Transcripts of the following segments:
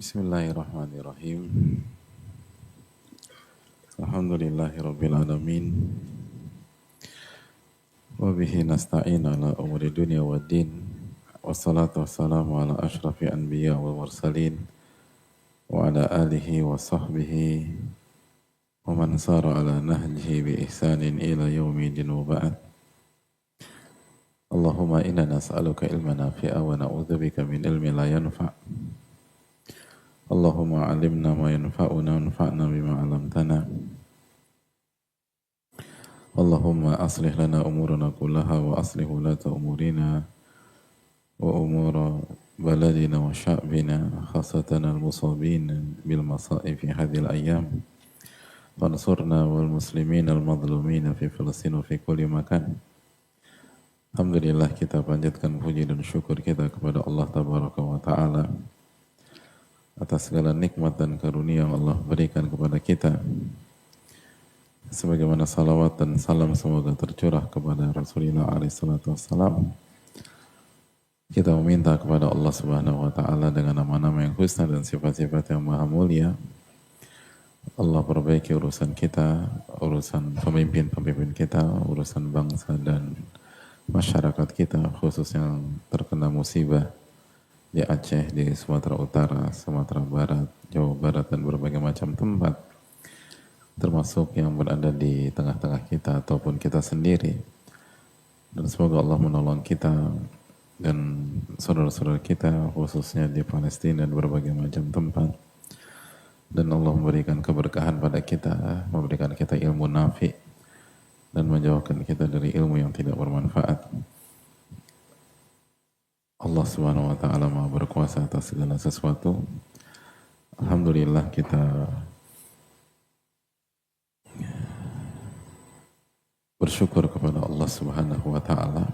Bismillahirrahmanirrahim. Alhamdulillahi alamin. Wa bihi nasta'in ala umuri dunya wa din. Wassalatu wassalamu ala ashrafi anbiya wal mursalin. Wa ala alihi wa sahbihi. Wa man sara ala nahjihi bi ihsanin ila yaumi din wa ba'd. Allahumma inna nas'aluka ilman nafi'a wa na'udzubika min ilmin la yanfa'. Allahumma alimna ma yanfa'una wanfa'na bima 'allamtana. Allahumma aslih lana umurana kullaha wa aslih ulata umurina wa umura baladina wa sya'bina khasatan al-musabin bil masa'ib fi hadhil ayyam fansurna wal muslimin al-madlumina fi Filistin wa fi kulli makan. Alhamdulillah, kita panjatkan puji dan syukur kita kepada Allah Tabaraka wa Ta'ala atas segala nikmat dan karunia yang Allah berikan kepada kita. Sebagaimana salawat dan salam semoga tercurah kepada Rasulullah SAW. Kita meminta kepada Allah Subhanahu wa Ta'ala dengan nama-nama yang husna dan sifat-sifat yang maha mulia, Allah perbaiki urusan kita, urusan pemimpin-pemimpin kita, urusan bangsa dan masyarakat kita, khusus yang terkena musibah di Aceh, di Sumatera Utara, Sumatera Barat, Jawa Barat, dan berbagai macam tempat, termasuk yang berada di tengah-tengah kita ataupun kita sendiri. Dan semoga Allah menolong kita dan saudara-saudara kita khususnya di Palestina dan berbagai macam tempat, dan Allah memberikan keberkahan pada kita, memberikan kita ilmu nafi dan menjauhkan kita dari ilmu yang tidak bermanfaat. Allah Subhanahu wa Ta'ala Maha berkuasa atas segala sesuatu. Alhamdulillah, kita bersyukur kepada Allah Subhanahu wa Ta'ala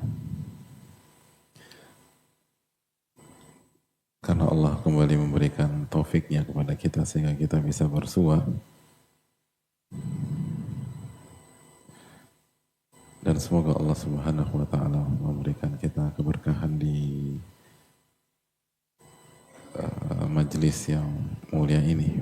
karena Allah kembali memberikan taufiknya kepada kita sehingga kita bisa bersua, dan semoga Allah Subhanahu wa Ta'ala memberikan kita keberkahan di majelis yang mulia ini.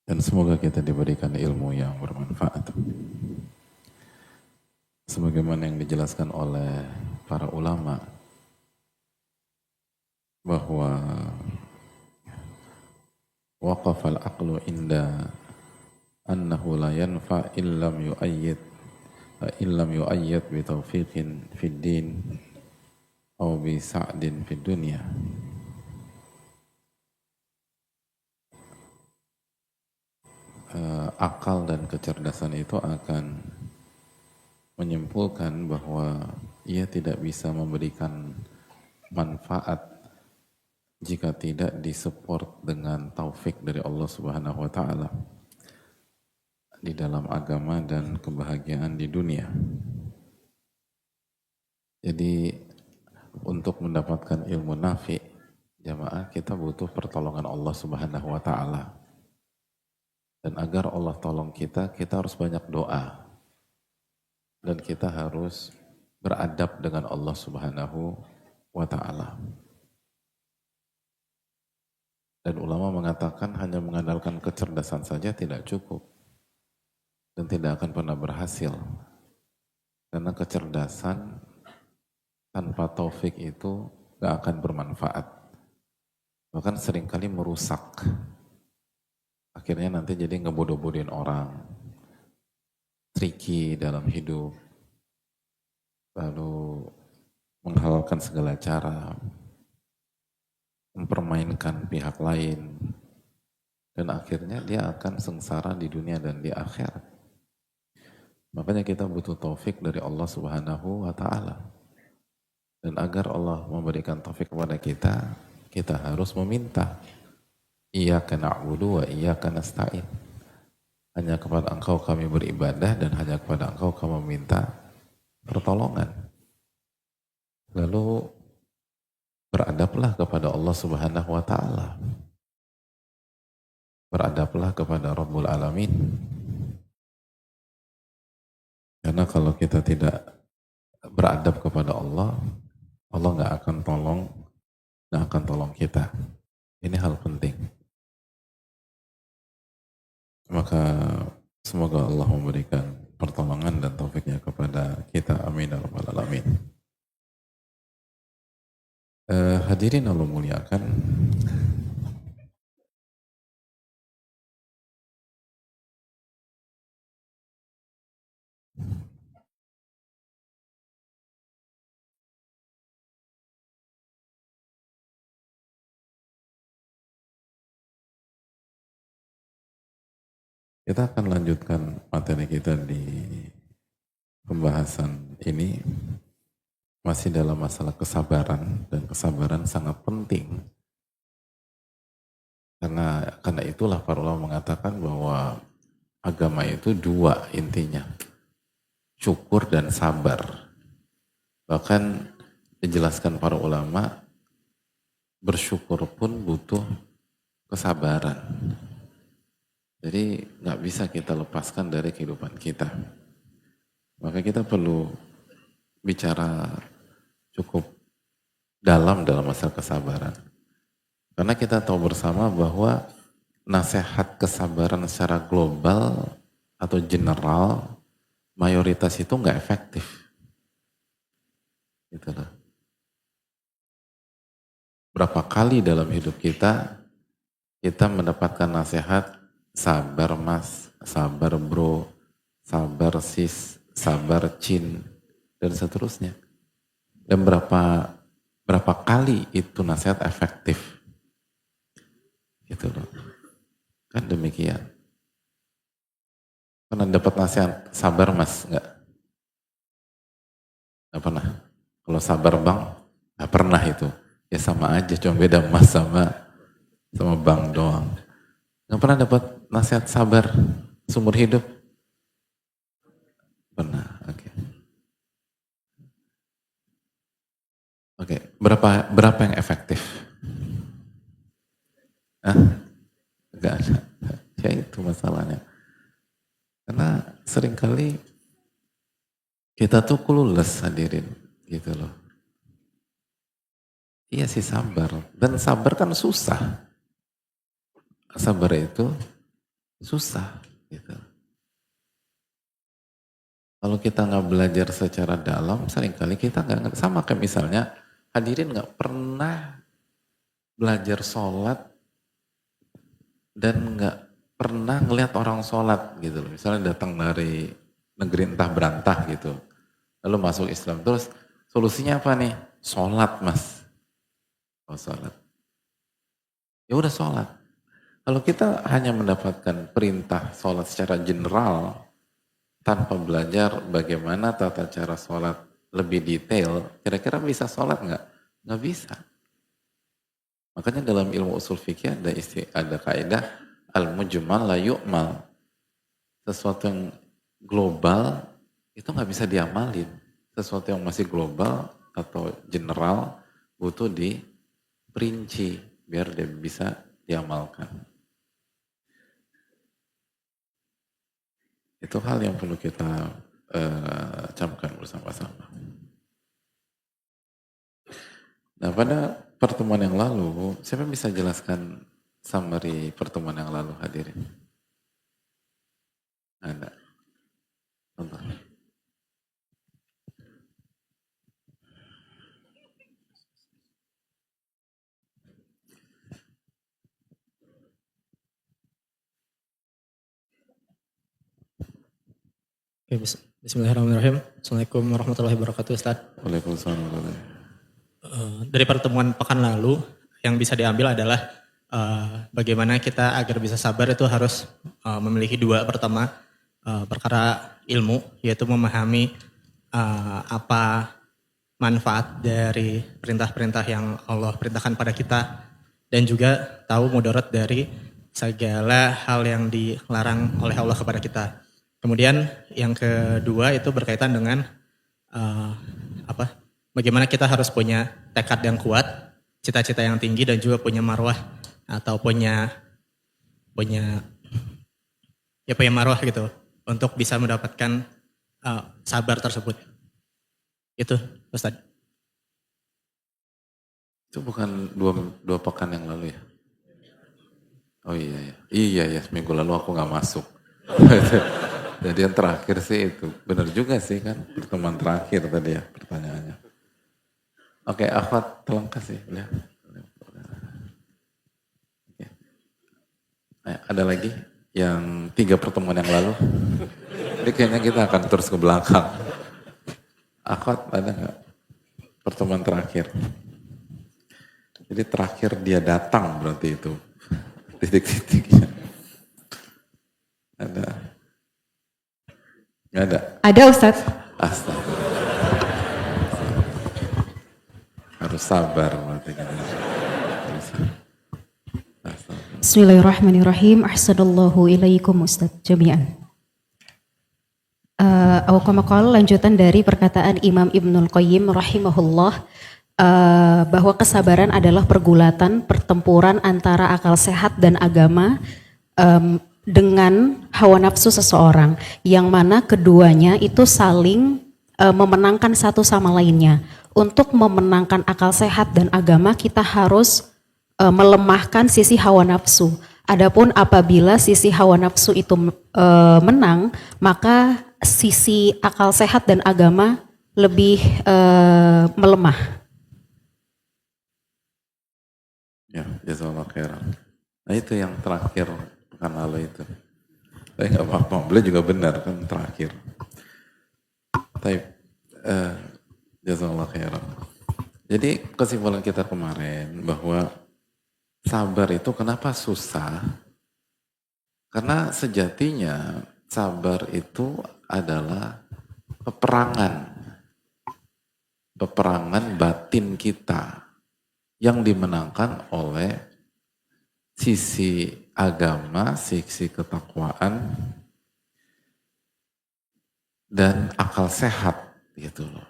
Dan semoga kita diberikan ilmu yang bermanfaat. Sebagaimana yang dijelaskan oleh para ulama, bahwa waqafal aqlu inda annahu la yanfa illam yu'ayyid bi taufiqin fid din aw bi sa'din fid dunya. Akal dan kecerdasan itu akan menyimpulkan bahwa ia tidak bisa memberikan manfaat jika tidak disupport dengan taufik dari Allah Subhanahu wa Ta'ala di dalam agama dan kebahagiaan di dunia. Jadi untuk mendapatkan ilmu nafi, jamaah, kita butuh pertolongan Allah Subhanahu wa Ta'ala. Dan agar Allah tolong kita, kita harus banyak doa. Dan kita harus beradab dengan Allah Subhanahu wa Ta'ala. Dan ulama mengatakan hanya mengandalkan kecerdasan saja tidak cukup. Dan tidak akan pernah berhasil. Karena kecerdasan tanpa taufik itu gak akan bermanfaat. Bahkan seringkali merusak. Akhirnya nanti jadi ngebodoh-bodohin orang, tricky dalam hidup, lalu menghalalkan segala cara, mempermainkan pihak lain, dan akhirnya dia akan sengsara di dunia dan di akhirat. Makanya kita butuh taufik dari Allah Subhanahu wa Ta'ala. Dan agar Allah memberikan taufik kepada kita, kita harus meminta. Iyyaka na'budu wa iyyaka nasta'in. Hanya kepada Engkau kami beribadah dan hanya kepada Engkau kami meminta pertolongan. Lalu beradablah kepada Allah Subhanahu wa Ta'ala. Beradablah kepada Rabbul Alamin. Karena kalau kita tidak beradab kepada Allah, Allah nggak akan tolong kita. Ini hal penting. Maka semoga Allah memberikan pertolongan dan taufiknya kepada kita. Amin ya rabbal alamin. Hadirin Allah muliakan. Kita akan lanjutkan materi kita di pembahasan ini masih dalam masalah kesabaran, dan kesabaran sangat penting. Karena itulah para ulama mengatakan bahwa agama itu dua intinya, syukur dan sabar. Bahkan dijelaskan para ulama, bersyukur pun butuh kesabaran. Jadi nggak bisa kita lepaskan dari kehidupan kita. Maka kita perlu bicara cukup dalam masalah kesabaran. Karena kita tahu bersama bahwa nasihat kesabaran secara global atau general, mayoritas itu nggak efektif. Gitu loh. Berapa kali dalam hidup kita mendapatkan nasihat, sabar mas, sabar bro, sabar sis, sabar cin, dan seterusnya. Dan berapa kali itu nasihat efektif? Gitu loh. Kan demikian. Pernah dapat nasihat, sabar mas? Enggak pernah. Kalau sabar bang, enggak pernah itu. Ya sama aja, cuma beda mas sama bang doang. Enggak pernah dapat nasihat sabar seumur hidup? Pernah, oke. Oke, berapa yang efektif? Hah? Enggak ada. Ya itu masalahnya. Karena seringkali kita tuh clueless hadirin, gitu loh. Iya sih sabar, dan sabar kan susah. Sabar itu susah, gitu. Kalau kita nggak belajar secara dalam, seringkali kita nggak ngerti. Sama kayak misalnya, hadirin nggak pernah belajar sholat dan nggak pernah ngelihat orang sholat gitu loh. Misalnya datang dari negeri entah berantah gitu, lalu masuk Islam, terus solusinya apa nih? Sholat mas. Oh sholat. Ya udah sholat. Kalau kita hanya mendapatkan perintah sholat secara general, tanpa belajar bagaimana tata cara sholat lebih detail, kira-kira bisa sholat nggak? Nggak bisa. Makanya dalam ilmu usul fikih ada kaidah al-mujmal la yu'mal. Sesuatu yang global itu nggak bisa diamalin. Sesuatu yang masih global atau general butuh diperinci biar dia bisa diamalkan. Itu hal yang perlu kita camkan bersama-sama. Nah pada pertemuan yang lalu, siapa yang bisa jelaskan summary pertemuan yang lalu hadirin? Ada. Contoh. Oke, bismillahirrahmanirrahim. Assalamualaikum warahmatullahi wabarakatuh, Ustaz. Waalaikumsalam. Dari pertemuan pekan lalu, yang bisa diambil adalah bagaimana kita agar bisa sabar itu harus memiliki dua. Pertama, perkara ilmu, yaitu memahami apa manfaat dari perintah-perintah yang Allah perintahkan pada kita, dan juga tahu mudarat dari segala hal yang dilarang oleh Allah kepada kita. Kemudian yang kedua itu berkaitan dengan bagaimana kita harus punya tekad yang kuat, cita-cita yang tinggi, dan juga punya marwah atau punya marwah gitu untuk bisa mendapatkan sabar tersebut. Itu Ustaz. Itu bukan dua pekan yang lalu ya? Oh iya ya. Iya ya, seminggu lalu aku nggak masuk. Jadi yang terakhir sih itu. Benar juga sih kan, pertemuan terakhir tadi ya pertanyaannya. Oke, Akhwat tolong kasih. Lihat. Oke. Ada lagi yang 3 pertemuan yang lalu? Jadi kayaknya kita akan terus ke belakang. Akhwat ada nggak pertemuan terakhir? Jadi terakhir dia datang berarti itu. Titik-titiknya. Ada? Nggak ada? Ada Ustadz. Astaga. Harus sabar berarti kan. Bismillahirrahmanirrahim. Ahsanallahu ilaikum Ustadz jami'an. Awqamakal lanjutan dari perkataan Imam Ibnul Qayyim rahimahullah, bahwa kesabaran adalah pergulatan pertempuran antara akal sehat dan agama dengan hawa nafsu seseorang, yang mana keduanya itu saling memenangkan satu sama lainnya. Untuk memenangkan akal sehat dan agama, kita harus melemahkan sisi hawa nafsu. Adapun apabila sisi hawa nafsu itu menang, maka sisi akal sehat dan agama lebih melemah. Ya, jazakallah khairan. Nah itu yang terakhir pekan lalu itu. Tapi nggak apa-apa, beliau juga benar kan terakhir. Tapi jazakallah khairan. Jadi kesimpulan kita kemarin bahwa sabar itu kenapa susah? Karena sejatinya sabar itu adalah peperangan batin kita yang dimenangkan oleh sisi agama, sisi ketakwaan, dan akal sehat gitu loh.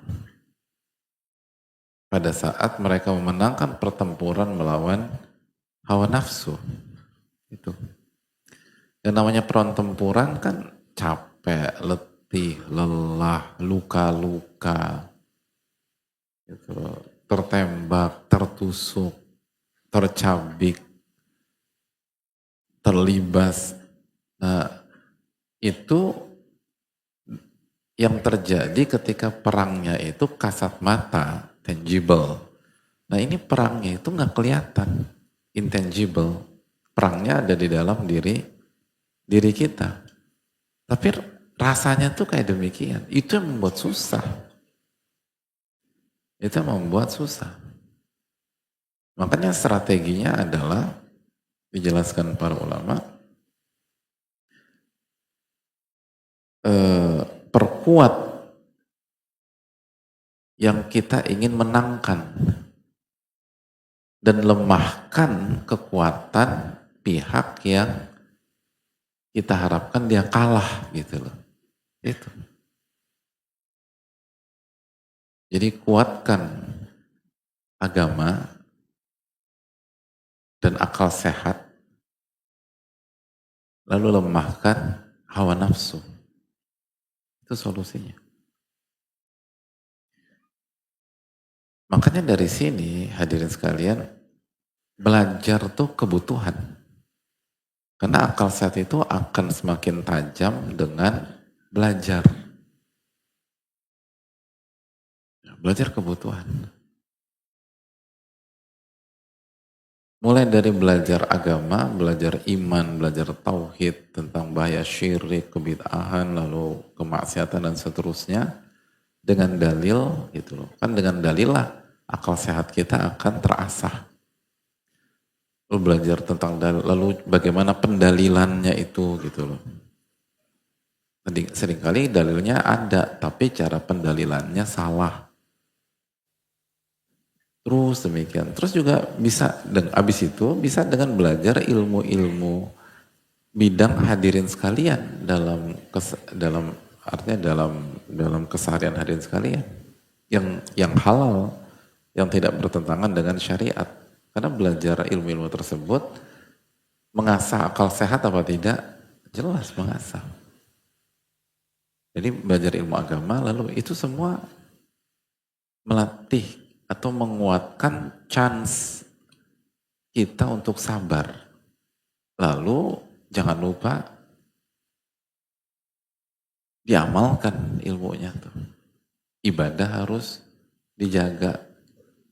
Pada saat mereka memenangkan pertempuran melawan hawa nafsu itu. Yang namanya pertempuran kan capek, letih, lelah, luka-luka, gitu, tertembak, tertusuk, tercabik, terlibas. Nah, itu yang terjadi ketika perangnya itu kasat mata, tangible. Nah, ini perangnya itu nggak kelihatan, intangible. Perangnya ada di dalam diri kita. Tapi rasanya tuh kayak demikian. Itu yang membuat susah. Itu membuat susah. Makanya strateginya adalah dijelaskan para ulama, perkuat yang kita ingin menangkan dan lemahkan kekuatan pihak yang kita harapkan dia kalah gitu loh. Itu. Jadi kuatkan agama dan akal sehat, lalu lemahkan hawa nafsu. Itu solusinya. Makanya dari sini hadirin sekalian, belajar tuh kebutuhan. Karena akal sehat itu akan semakin tajam dengan belajar. Belajar kebutuhan. Mulai dari belajar agama, belajar iman, belajar tauhid, tentang bahaya syirik, kebid'ahan, lalu kemaksiatan dan seterusnya, dengan dalil gitu loh. Kan dengan dalil lah akal sehat kita akan terasah. Lalu belajar tentang dalil, lalu bagaimana pendalilannya itu gitu loh. Seringkali dalilnya ada, tapi cara pendalilannya salah. Terus demikian. Terus juga bisa, dan abis itu bisa dengan belajar ilmu-ilmu bidang hadirin sekalian dalam keseharian hadirin sekalian yang halal, yang tidak bertentangan dengan syariat. Karena belajar ilmu-ilmu tersebut mengasah akal sehat apa tidak? Jelas mengasah. Jadi belajar ilmu agama lalu itu semua melatih atau menguatkan chance kita untuk sabar. Lalu jangan lupa diamalkan ilmunya tuh. Ibadah harus dijaga,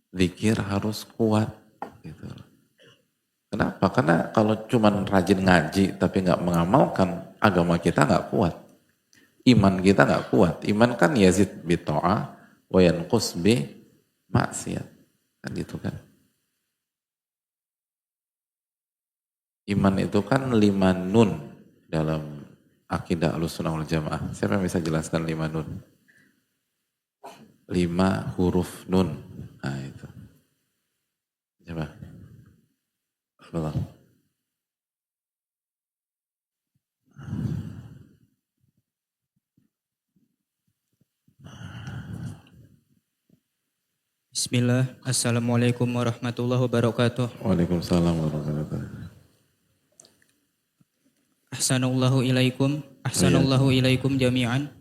zikir harus kuat gitu. Kenapa? Karena kalau cuman rajin ngaji tapi nggak mengamalkan, agama kita nggak kuat. Iman kita nggak kuat. Iman kan yazid bi ta'ah wa yanqus bi maksiat. Kan gitu kan. Iman itu kan 5 nun dalam akidah Ahlussunnah wal Jamaah. Siapa yang bisa jelaskan 5 nun? 5 huruf nun. Nah itu. Coba. Belum. Bismillah, Assalamualaikum warahmatullahi wabarakatuh. Waalaikumsalam warahmatullahi wabarakatuh. Ahsanallahu ilaikum jami'an.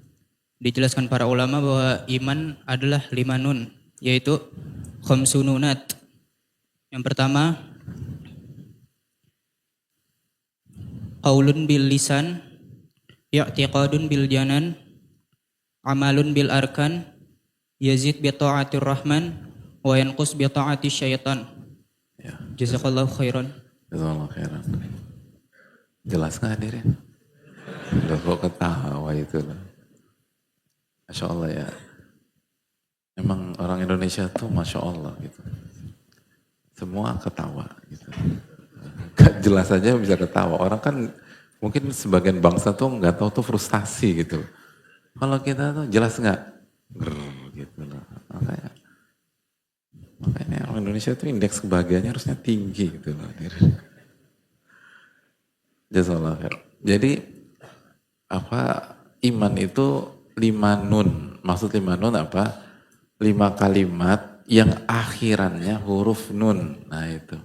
Dijelaskan para ulama bahwa iman adalah 5 nun, yaitu khamsununat. Yang pertama, qaulun bil lisan, i'tiqadun bil janan, amalun bil arkan, yazid bi ta'atir rahman, wa yanqus bi ta'ati syaitan. Ya, Jazakallahu khairan. jazakallahu khairan. Jelas nggak hadirin? Udah kok ketawa itu lah. Masya Allah ya. Emang orang Indonesia tuh Masya Allah gitu. Semua ketawa gitu. Jelas aja bisa ketawa. Orang kan mungkin sebagian bangsa tuh nggak tahu tuh frustasi gitu. Kalau kita tuh jelas nggak? Gitu loh. Makanya orang Indonesia tuh indeks kebahagiaannya harusnya tinggi gitu loh. Jazakallah khair. Jadi iman itu 5 nun. Maksud 5 nun apa? 5 kalimat yang akhirannya huruf nun. Nah itu.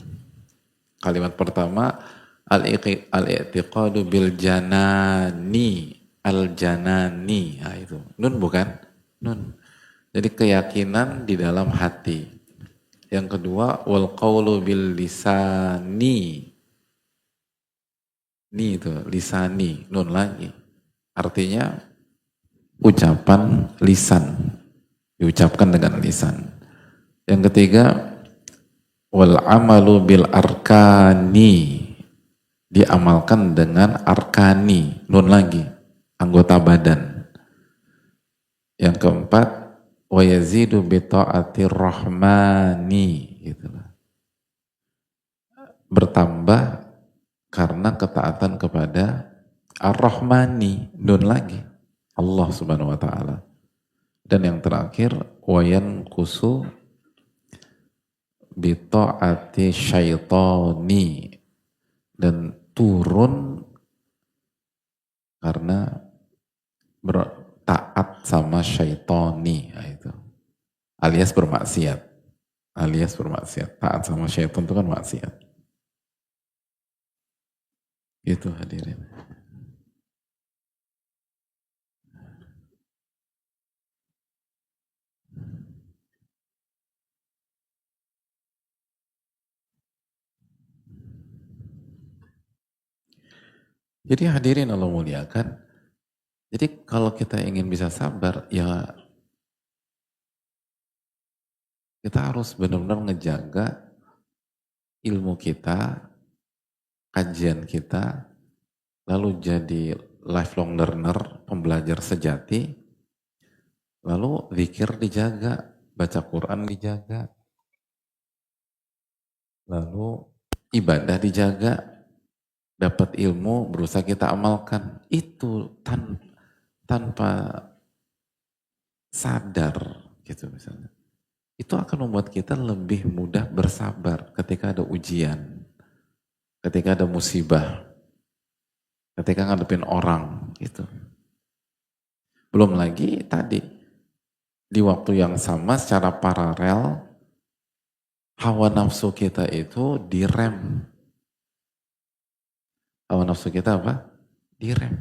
Kalimat pertama al-i'tiqadu bil janani, al-janani. Nah itu. Nun bukan? Nun. Jadi keyakinan di dalam hati. Yang kedua wal qawlu bil lisani. Ni itu, lisani, nun lagi. Artinya ucapan lisan. Diucapkan dengan lisan. Yang ketiga, wal amalu bil arkani. Diamalkan dengan arkani, nun lagi, anggota badan. Yang keempat, wa yazidu bi ta'atir rahmani. Gitulah. Bertambah karena ketaatan kepada Ar-Rahmani, nun lagi, Allah Subhanahu wa taala. Dan yang terakhir, wayan kusu bi ta'ati syaitani, dan turun karena bertaat sama syaitani, nah itu. Alias bermaksiat. Taat sama syaitan itu kan maksiat. Itu hadirin. Jadi hadirin Allah muliakan. Jadi kalau kita ingin bisa sabar, ya kita harus benar-benar ngejaga ilmu kita, kajian kita, lalu jadi lifelong learner, pembelajar sejati, lalu zikir dijaga, baca Quran dijaga, lalu ibadah dijaga, dapat ilmu berusaha kita amalkan. Itu tanpa sadar gitu misalnya. Itu akan membuat kita lebih mudah bersabar ketika ada ujian, ketika ada musibah, ketika ngadepin orang gitu. Belum lagi tadi di waktu yang sama secara paralel hawa nafsu kita itu direm. Hawa nafsu kita apa? Direm.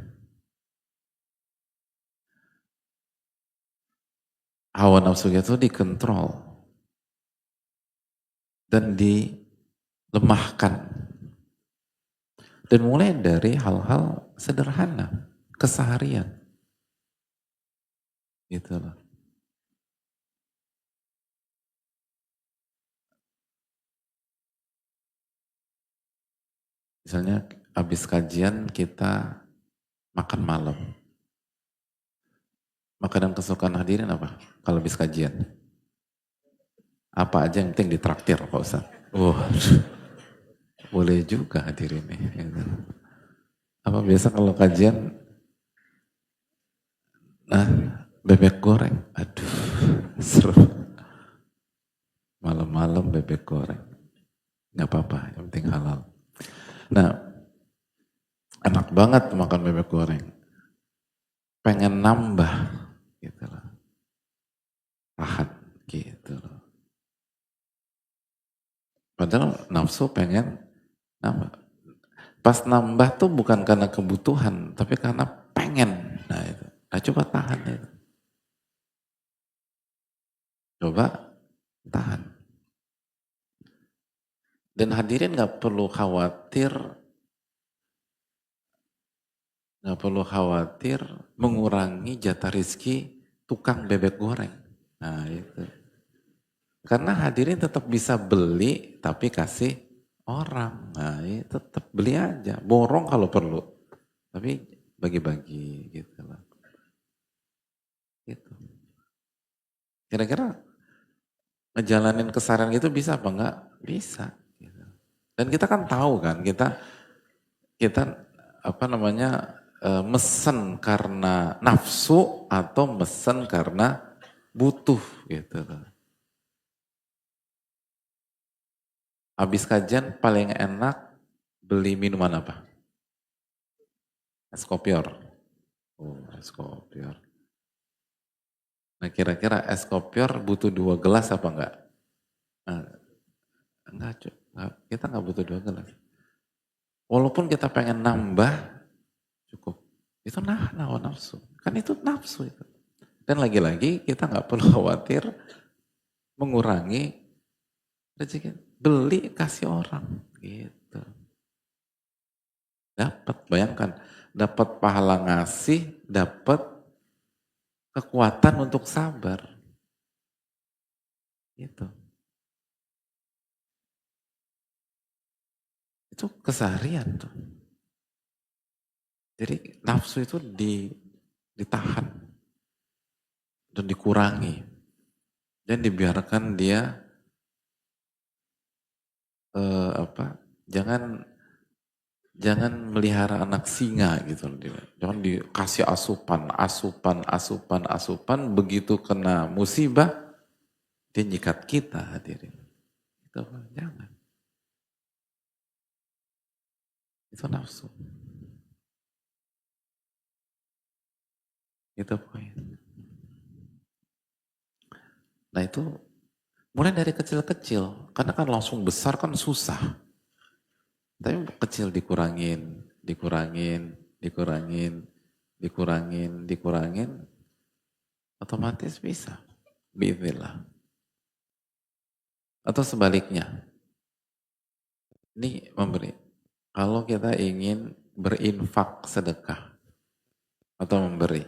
hawa nafsu kita itu dikontrol dan dilemahkan. Dan mulai dari hal-hal sederhana, keseharian. Gitu loh. Misalnya habis kajian kita makan malam. Makanan kesukaan hadirin apa? Kalau habis kajian? Apa aja yang penting ditraktir Pak Ustaz. Boleh juga hadirin nih. Gitu. Apa biasa kalau kajian, bebek goreng. Aduh, seru. Malam-malam bebek goreng. Gak apa-apa, yang penting halal. Nah, enak banget makan bebek goreng. Pengen nambah, gitu loh. Tahan, gitu loh. Padahal nafsu pengen nambah. Pas nambah tuh bukan karena kebutuhan, tapi karena pengen. Nah itu, coba tahan itu. Coba tahan. Dan hadirin gak perlu khawatir mengurangi jatah rizki tukang bebek goreng. Nah itu. Karena hadirin tetap bisa beli tapi kasih orang. Nah ya tetap beli aja. Borong kalau perlu. Tapi bagi-bagi gitu lah. Gitu. Kira-kira ngejalanin keseharian gitu bisa apa enggak? Bisa. Gitu. Dan kita kan tahu kan, kita mesen karena nafsu atau mesen karena butuh gitu loh. Habis kajian paling enak beli minuman apa? Es kopior. Oh, es kopior. Nah kira-kira es kopior butuh 2 gelas apa enggak? Enggak, kita enggak butuh 2 gelas. Walaupun kita pengen nambah, cukup. Itu hawa nafsu. Kan itu nafsu itu. Dan lagi-lagi kita enggak perlu khawatir mengurangi rezeki. Beli kasih orang gitu. Dapat, bayangkan, dapat pahala ngasih, dapat kekuatan untuk sabar. Gitu. Itu keseharian tuh. Jadi nafsu itu ditahan dan dikurangi dan dibiarkan dia jangan melihara anak singa gitu. Jangan dikasih asupan, begitu kena musibah, dia nyikat kita hadirin. Itu jangan. Itu nafsu. Itu poin. Nah itu mulai dari kecil-kecil, karena kan langsung besar kan susah. Tapi kecil dikurangin, otomatis bisa. Biiznillah. Atau sebaliknya, ini memberi. Kalau kita ingin berinfak sedekah atau memberi,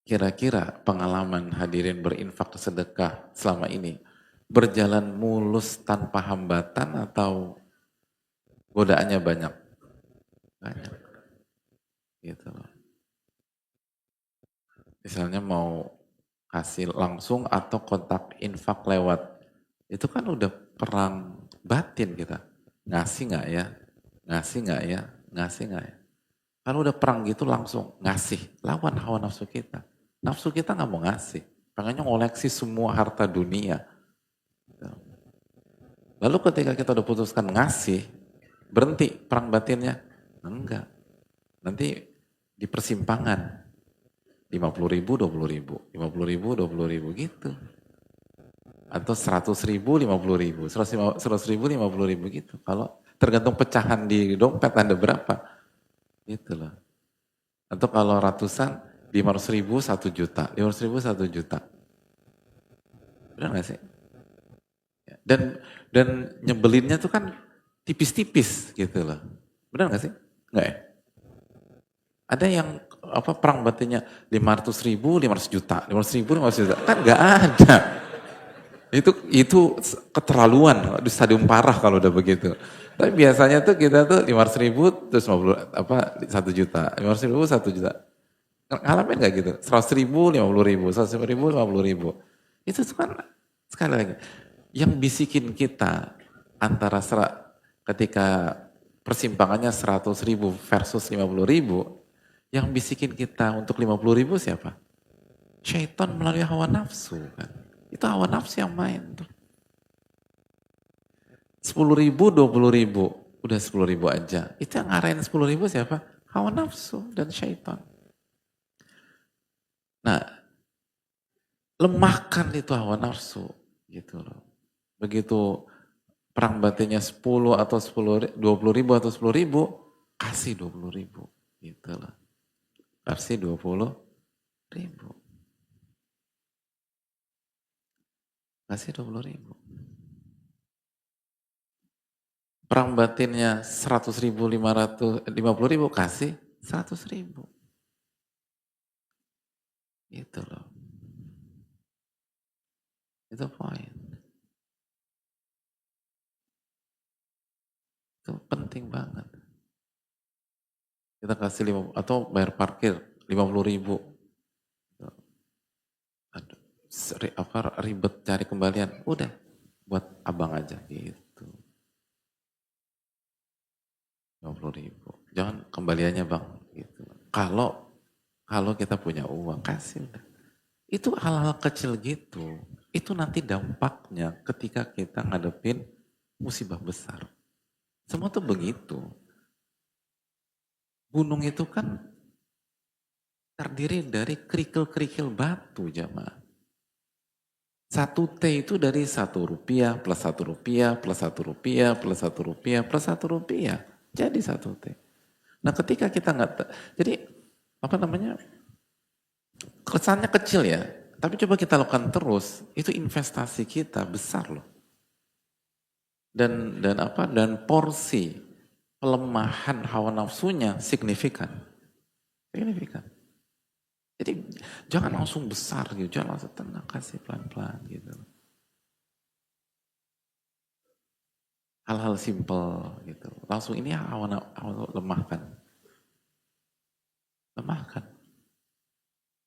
kira-kira pengalaman hadirin berinfak sedekah selama ini berjalan mulus tanpa hambatan atau godaannya banyak? Banyak. Gitu loh. Misalnya mau kasih langsung atau kontak infak lewat, itu kan udah perang batin kita. Ngasih nggak ya? Ngasih nggak ya? Ngasih nggak ya? Kalau udah perang gitu langsung ngasih, lawan hawa nafsu kita. Nafsu kita nggak mau ngasih, pengennya ngoleksi semua harta dunia. Lalu ketika kita udah putuskan ngasih, berhenti perang batinnya? Enggak. Nanti di persimpangan, 50.000, 20.000, 50.000, 20.000 gitu. Atau 100.000, 50.000, 100.000, 50.000 gitu. Kalau tergantung pecahan di dompet Anda berapa. Gitu loh. Atau kalau ratusan, 500.000 1 juta, 500.000 1 juta. Benar gak sih? Dan nyebelinnya tuh kan tipis-tipis gitu loh. Benar gak sih? Enggak ya? Ada yang perang batinnya 500.000, 500 juta, 500.000, 500 juta. Kan gak ada. Itu keterlaluan di stadium parah kalau udah begitu. Tapi biasanya tuh kita tuh 500.000 terus 1 juta, 500.000 1 juta. Ngalamin gak gitu? 100.000 50.000, 100.000 50.000. Itu tuh kan sekali lagi yang bisikin kita antara ketika persimpangannya 100.000 versus 50.000, yang bisikin kita untuk 50.000 siapa? Syaitan melalui hawa nafsu kan. Itu hawa nafsu yang main tuh. 10.000, 20.000, udah 10.000 aja. Itu yang ngarahin 10.000 siapa? Hawa nafsu dan syaitan. Nah, lemahkan itu hawa nafsu gitu loh. Begitu perang batinnya 10 atau 20.000 atau 10.000, kasih 20.000 gitu loh. Kasih 20.000. Kasih 20.000. Perang batinnya 100.000, 50.000, kasih 100.000. Gitu loh. Itu poin. Itu penting banget. Kita kasih atau bayar parkir 50.000. Aduh, ribet cari kembalian. Udah, buat abang aja gitu. 50.000. Jangan kembaliannya bang. Gitu. Kalau kita punya uang, kasih udah. Itu hal-hal kecil gitu. Itu nanti dampaknya ketika kita ngadepin musibah besar. Semua tuh begitu. Gunung itu kan terdiri dari kerikil-kerikil batu jamaah. 1 T itu dari 1 rupiah plus 1 rupiah plus 1 rupiah plus 1 rupiah plus 1 rupiah. Jadi 1 T. Nah ketika kita jadi kesannya kecil ya, tapi coba kita lakukan terus, itu investasi kita besar loh. Dan porsi pelemahan hawa nafsunya signifikan. Signifikan. Jadi jangan langsung besar gitu, jangan langsung tenang, kasih pelan-pelan gitu. Hal-hal simpel gitu. Langsung ini hawa lemahkan. Lemahkan.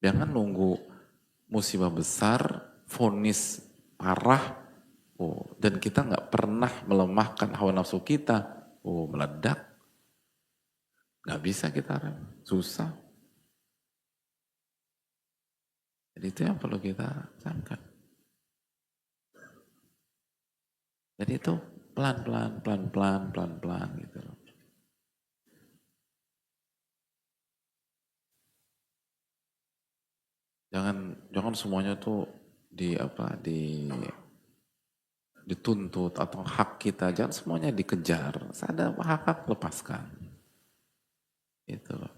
Jangan nunggu musibah besar, vonis parah, dan kita nggak pernah melemahkan hawa nafsu kita, meledak. Nggak bisa kita rem, susah. Jadi itu yang perlu kita camkan. Jadi itu pelan-pelan gitu loh. Jangan semuanya tuh dituntut atau hak kita, jangan semuanya dikejar. Ada hak lepaskan. Gitu loh.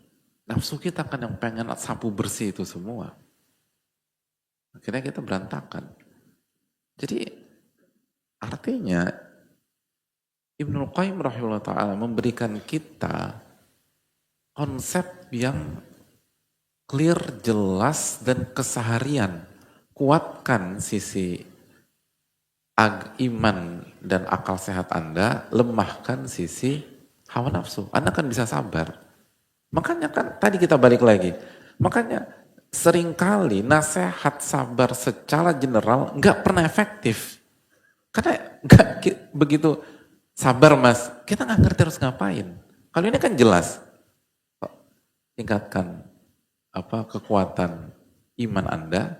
Nafsu kita kan yang pengen sapu bersih itu semua. Akhirnya kita berantakan. Jadi artinya Ibnul Qayyim rahimahullah ta'ala memberikan kita konsep yang clear, jelas, dan keseharian. Kuatkan sisi iman dan akal sehat Anda, lemahkan sisi hawa nafsu. Anda kan bisa sabar. Makanya kan tadi kita balik lagi. Makanya seringkali nasihat sabar secara general nggak pernah efektif. Karena nggak begitu sabar mas, kita nggak ngerti harus ngapain. Kalau ini kan jelas. Tingkatkan kekuatan iman Anda,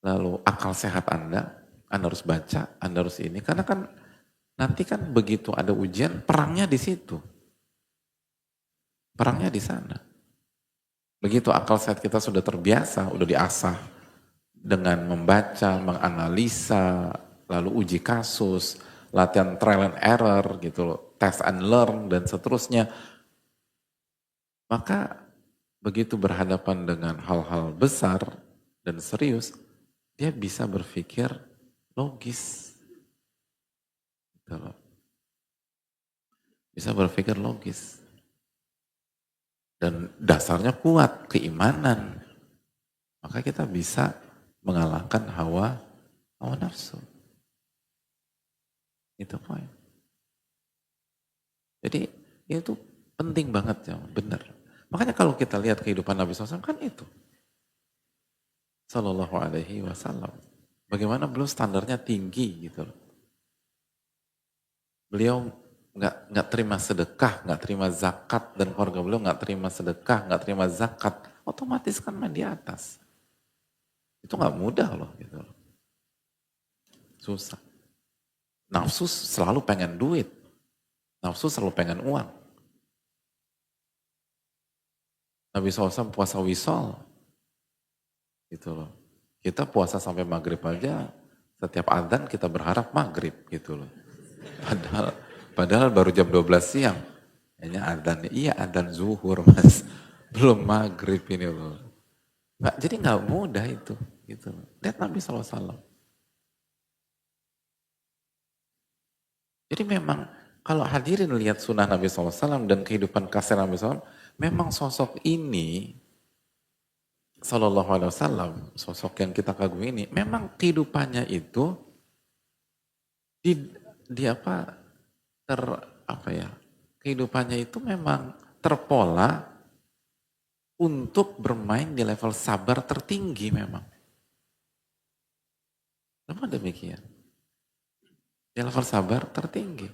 lalu akal sehat Anda harus baca, Anda harus ini. Karena kan nanti kan begitu ada ujian, perangnya di situ. Perangnya di sana. Begitu akal sehat kita sudah terbiasa, udah diasah dengan membaca, menganalisa, lalu uji kasus, latihan trial and error gitu loh, test and learn dan seterusnya. Maka begitu berhadapan dengan hal-hal besar dan serius, dia bisa berpikir logis. Gitu loh. Bisa berpikir logis. Dan dasarnya kuat, keimanan. Maka kita bisa mengalahkan hawa nafsu. Itu poin. Jadi itu penting banget ya, benar. Makanya kalau kita lihat kehidupan Nabi SAW kan itu. Sallallahu alaihi wasallam. Bagaimana beliau standarnya tinggi gitu loh. Beliau nggak terima sedekah, nggak terima zakat, dan keluarga beliau nggak terima sedekah, nggak terima zakat, otomatis kan main di atas. Itu nggak mudah loh gitu loh. Susah. Nafsu selalu pengen duit, nafsu selalu pengen uang. Nabi SAW puasa wisol, gitu loh. Kita puasa sampai maghrib aja, setiap adzan kita berharap maghrib gitu loh. Padahal baru jam 12 siang. Kayaknya adzan, iya adzan zuhur mas. Belum maghrib ini loh. Jadi nggak mudah itu. Gitu. Lihat Nabi SAW. Jadi memang kalau hadirin lihat sunnah Nabi SAW dan kehidupan kasih Nabi SAW, memang sosok ini, Sallallahu Alaihi Wasallam, sosok yang kita kagumi ini, memang kehidupannya itu di apa kehidupannya itu memang terpola untuk bermain di level sabar tertinggi memang. Memang demikian. Di level sabar tertinggi.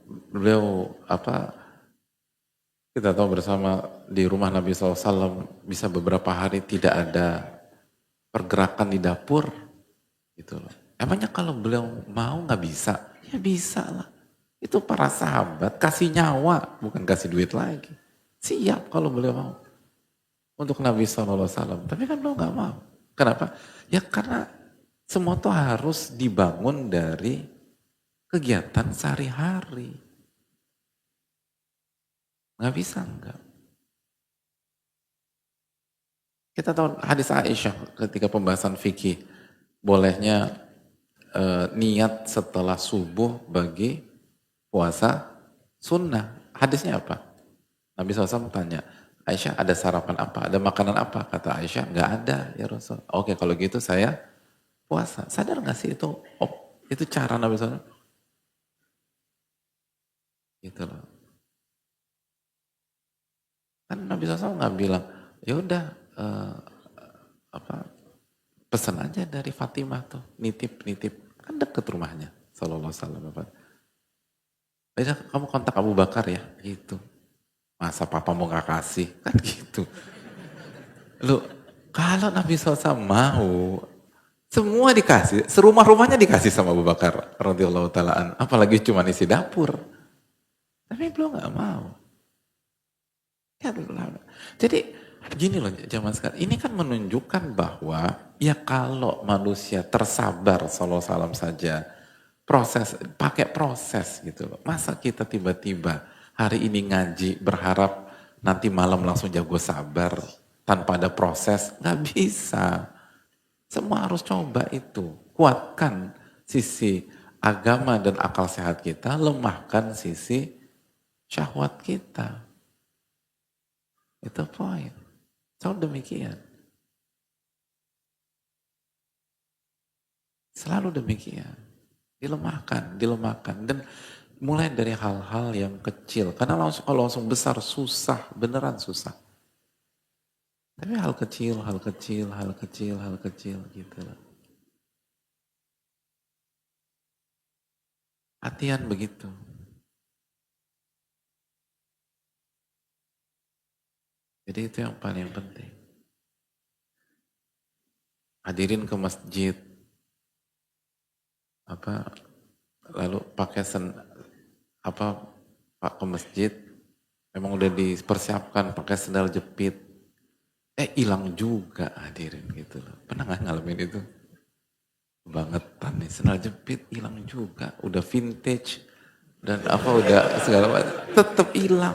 Beliau kita tahu bersama di rumah Nabi SAW bisa beberapa hari tidak ada pergerakan di dapur gitu loh. Emangnya kalau beliau mau nggak bisa? Ya bisa lah. Itu para sahabat kasih nyawa, bukan kasih duit lagi. Siap kalau beliau mau. Untuk Nabi SAW. Tapi kan beliau nggak mau. Kenapa? Ya karena semua itu harus dibangun dari kegiatan sehari-hari. Nggak bisa enggak. Kita tahu hadis Aisyah ketika pembahasan fikih. Bolehnya niat setelah subuh bagi puasa sunnah. Hadisnya apa? Nabi SAW tanya, Aisyah ada sarapan apa? Ada makanan apa? Kata Aisyah, nggak ada ya Rasul. Oke kalau gitu saya puasa. Sadar nggak sih itu cara Nabi SAW? Gitu loh. Kan Nabi SAW nggak bilang, ya udah pesan aja dari Fatimah tuh, nitip, kan deket rumahnya, sallallahu alaihi wasallam. Aja kamu kontak Abu Bakar ya, gitu. Masa papa mau nggak kasih, kan gitu. Lu kalau Nabi SAW mau, semua dikasih, serumah-rumahnya dikasih sama Abu Bakar, radhiyallahu taalaan. Apalagi cuma isi dapur. Tapi belum nggak mau. Ya, jadi gini loh zaman sekarang, ini kan menunjukkan bahwa ya kalau manusia tersabar sallallahu alaihi wasallam saja, pakai proses gitu loh. Masa kita tiba-tiba hari ini ngaji berharap nanti malam langsung jago sabar tanpa ada proses, nggak bisa. Semua harus coba itu, kuatkan sisi agama dan akal sehat kita, lemahkan sisi syahwat kita. Itu poin. Selalu demikian. Selalu demikian. Dilemahkan. Dan mulai dari hal-hal yang kecil. Karena kalau langsung besar susah, beneran susah. Tapi hal kecil gitu loh. Latihan begitu. Jadi itu yang paling penting. Hadirin ke masjid, lalu pakai pak ke masjid, memang udah dipersiapkan pakai sendal jepit, hilang juga hadirin gitu loh. Pernah nggak ngalamin itu? Bangetan nih, sendal jepit hilang juga, udah vintage, dan apa udah segala macam, tetap hilang.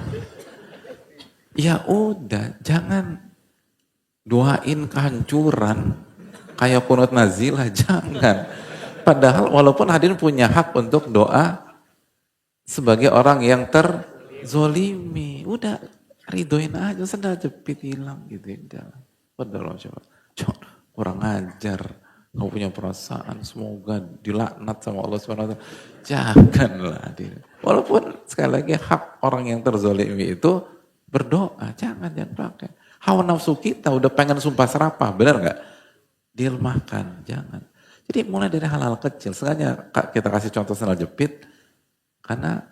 Ya udah, jangan doain kehancuran kayak kunut nazilah, jangan. Padahal walaupun hadirin punya hak untuk doa sebagai orang yang terzolimi, udah ridoin aja, sudah jepit hilang gitu. Udah, padahal coba, kurang ajar. Kamu punya perasaan, semoga dilaknat sama Allah SWT. Janganlah hadirin. Walaupun sekali lagi hak orang yang terzolimi itu berdoa, jangan pakai. Hawa nafsu kita udah pengen sumpah serapah, benar nggak? Dilemahkan, jangan. Jadi mulai dari hal-hal kecil, sengaja kita kasih contoh sendal jepit, karena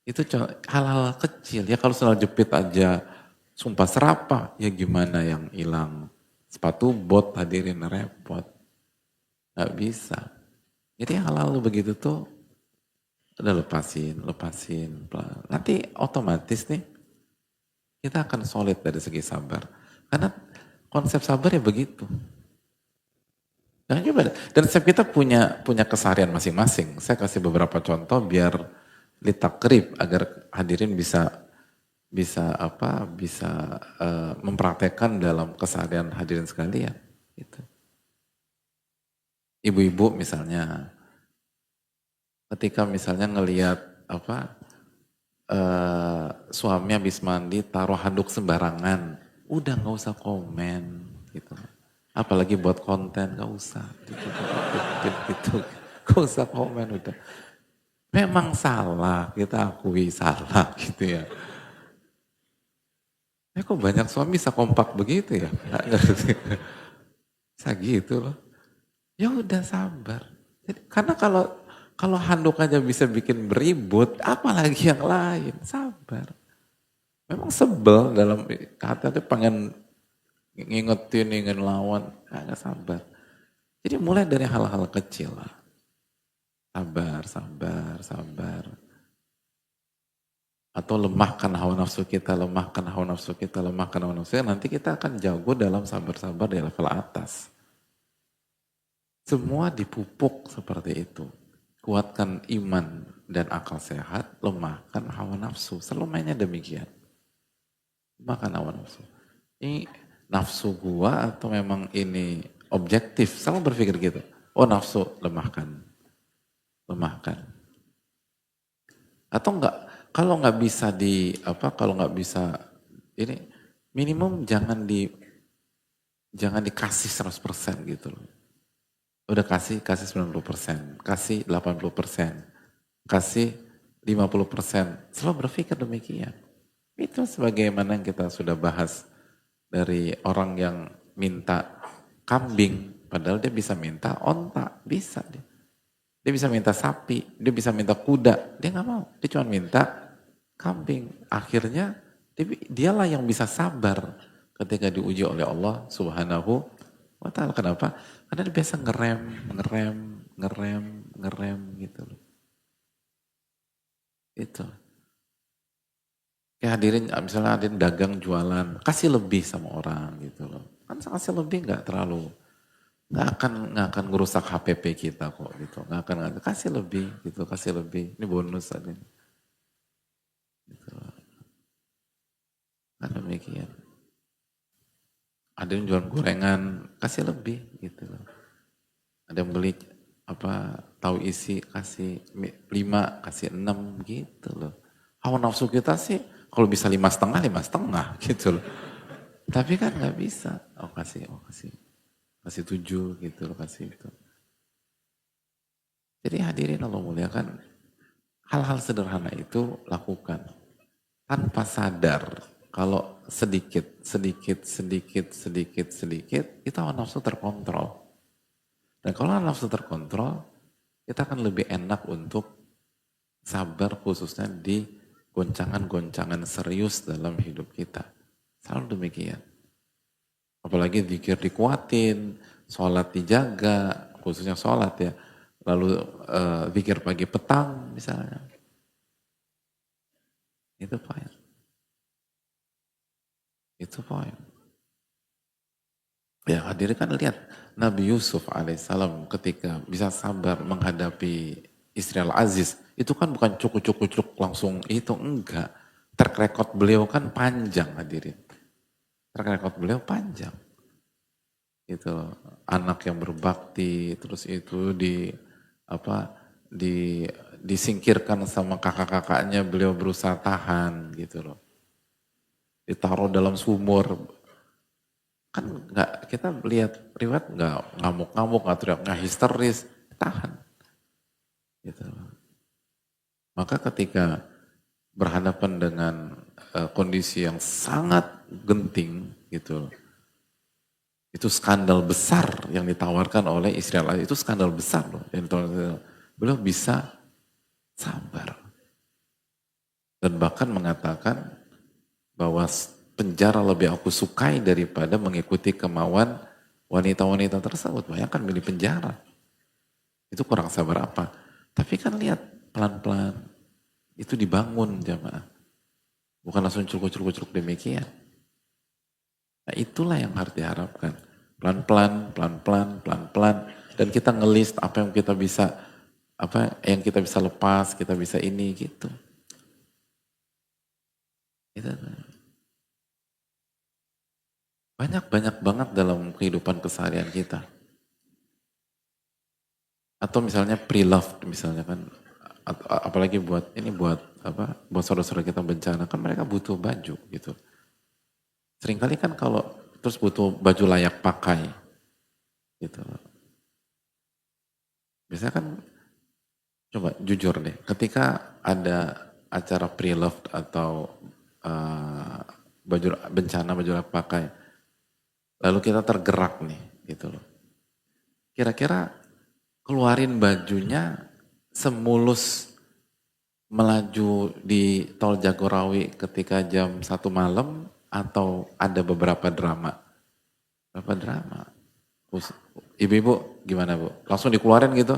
itu hal-hal kecil. Ya kalau sendal jepit aja sumpah serapah, ya gimana yang hilang sepatu bot, hadirin, repot. Nggak bisa. Jadi hal-hal begitu tuh udah lepasin. Nanti otomatis nih kita akan solid dari segi sabar. Karena konsep sabar ya begitu. Dan setiap kita punya keseharian masing-masing. Saya kasih beberapa contoh biar litakrib agar hadirin bisa mempraktekkan dalam keseharian hadirin sekalian. Gitu. Ibu-ibu misalnya, ketika misalnya ngelihat suami habis mandi taruh handuk sembarangan, udah nggak usah komen gitu. Apalagi buat konten, nggak usah gitu. Nggak usah komen udah. Memang salah, kita akui salah gitu ya. Kok banyak suami bisa kompak begitu ya? Nggak ngerti. Bisa gitu loh. Ya udah sabar. Karena kalau handuk aja bisa bikin beribut, apalagi yang lain, sabar. Memang sebel dalam hati pengen ngingetin, ingin lawan, nggak sabar. Jadi mulai dari hal-hal kecil lah. Sabar. Atau lemahkan hawa nafsu kita, nanti kita akan jago dalam sabar-sabar di level atas. Semua dipupuk seperti itu. Kuatkan iman dan akal sehat, lemahkan hawa nafsu. Selalu mainnya demikian. Lemahkan hawa nafsu. Ini nafsu gua atau memang ini objektif? Selalu berpikir gitu. Oh nafsu, lemahkan. Atau enggak, kalau nggak bisa ini minimum jangan dikasih 100% gitu loh. Udah kasih 90%, kasih 80%, kasih 50%. Selalu berpikir demikian. Itu sebagaimana yang kita sudah bahas dari orang yang minta kambing, padahal dia bisa minta onta, bisa dia. Dia bisa minta sapi, dia bisa minta kuda, dia nggak mau. Dia cuma minta kambing. Akhirnya dialah yang bisa sabar ketika diuji oleh Allah Subhanahu wa ta'ala. Kenapa? Karena dia biasa ngerem gitu loh. Itu. Kayak hadirin, misalnya hadirin dagang jualan, kasih lebih sama orang gitu loh. Kan kasih lebih nggak nggak akan ngerusak HPP kita kok gitu. Nggak akan kasih lebih gitu, kasih lebih. Ini bonus tadi. Gitu. Kan demikian. Ada yang jual gorengan, kasih lebih gitu loh. Ada yang beli tahu isi, kasih 5, kasih 6 gitu loh. Hawa nafsu kita sih kalau bisa 5,5 gitu loh. Tapi kan nggak bisa. Kasih 7 gitu loh, kasih itu. Jadi hadirin Allah muliakan, hal-hal sederhana itu lakukan tanpa sadar. Kalau sedikit itu hawa nafsu terkontrol. Dan kalau hawa nafsu terkontrol, kita akan lebih enak untuk sabar khususnya di goncangan-goncangan serius dalam hidup kita. Selalu demikian. Apalagi zikir dikuatin, sholat dijaga, khususnya sholat ya. Lalu zikir pagi petang misalnya. Itu poin. Ya hadirin kan lihat Nabi Yusuf alaihissalam ketika bisa sabar menghadapi istri Al-Aziz, itu kan bukan cuk langsung itu, enggak. Track record beliau kan panjang hadirin. Track record beliau panjang. Itu anak yang berbakti, terus itu disingkirkan sama kakak-kakaknya, beliau berusaha tahan gitu loh. Ditaruh dalam sumur, kan nggak, kita lihat riwayat nggak ngamuk-ngamuk, nggak teriak, nggak histeris, tahan. Gitu. Maka ketika berhadapan dengan kondisi yang sangat genting gitu, itu skandal besar yang ditawarkan oleh istri Allah, itu skandal besar loh. Beliau bisa sabar dan bahkan mengatakan bahwa penjara lebih aku sukai daripada mengikuti kemauan wanita-wanita tersebut. Bayangkan milih penjara. Itu kurang sabar apa? Tapi kan lihat pelan-pelan itu dibangun jamaah. Bukan langsung curug-curug demikian. Nah itulah yang harus diharapkan. Pelan-pelan, pelan-pelan, pelan-pelan. Dan kita ngelist apa yang kita bisa, apa yang kita bisa lepas, kita bisa ini gitu. Itu. Banyak banget dalam kehidupan keseharian kita. Atau misalnya pre-loved misalnya kan, apalagi buat buat saudara-saudara kita bencana, kan mereka butuh baju gitu. Seringkali kan kalau terus butuh baju layak pakai gitu. Biasanya kan, coba jujur deh, ketika ada acara pre-loved atau baju bencana, baju layak pakai, lalu kita tergerak nih, gitu loh. Kira-kira keluarin bajunya semulus melaju di tol Jagorawi ketika jam 1 malam atau ada beberapa drama? Beberapa drama. Ibu-ibu gimana Bu? Langsung dikeluarin gitu?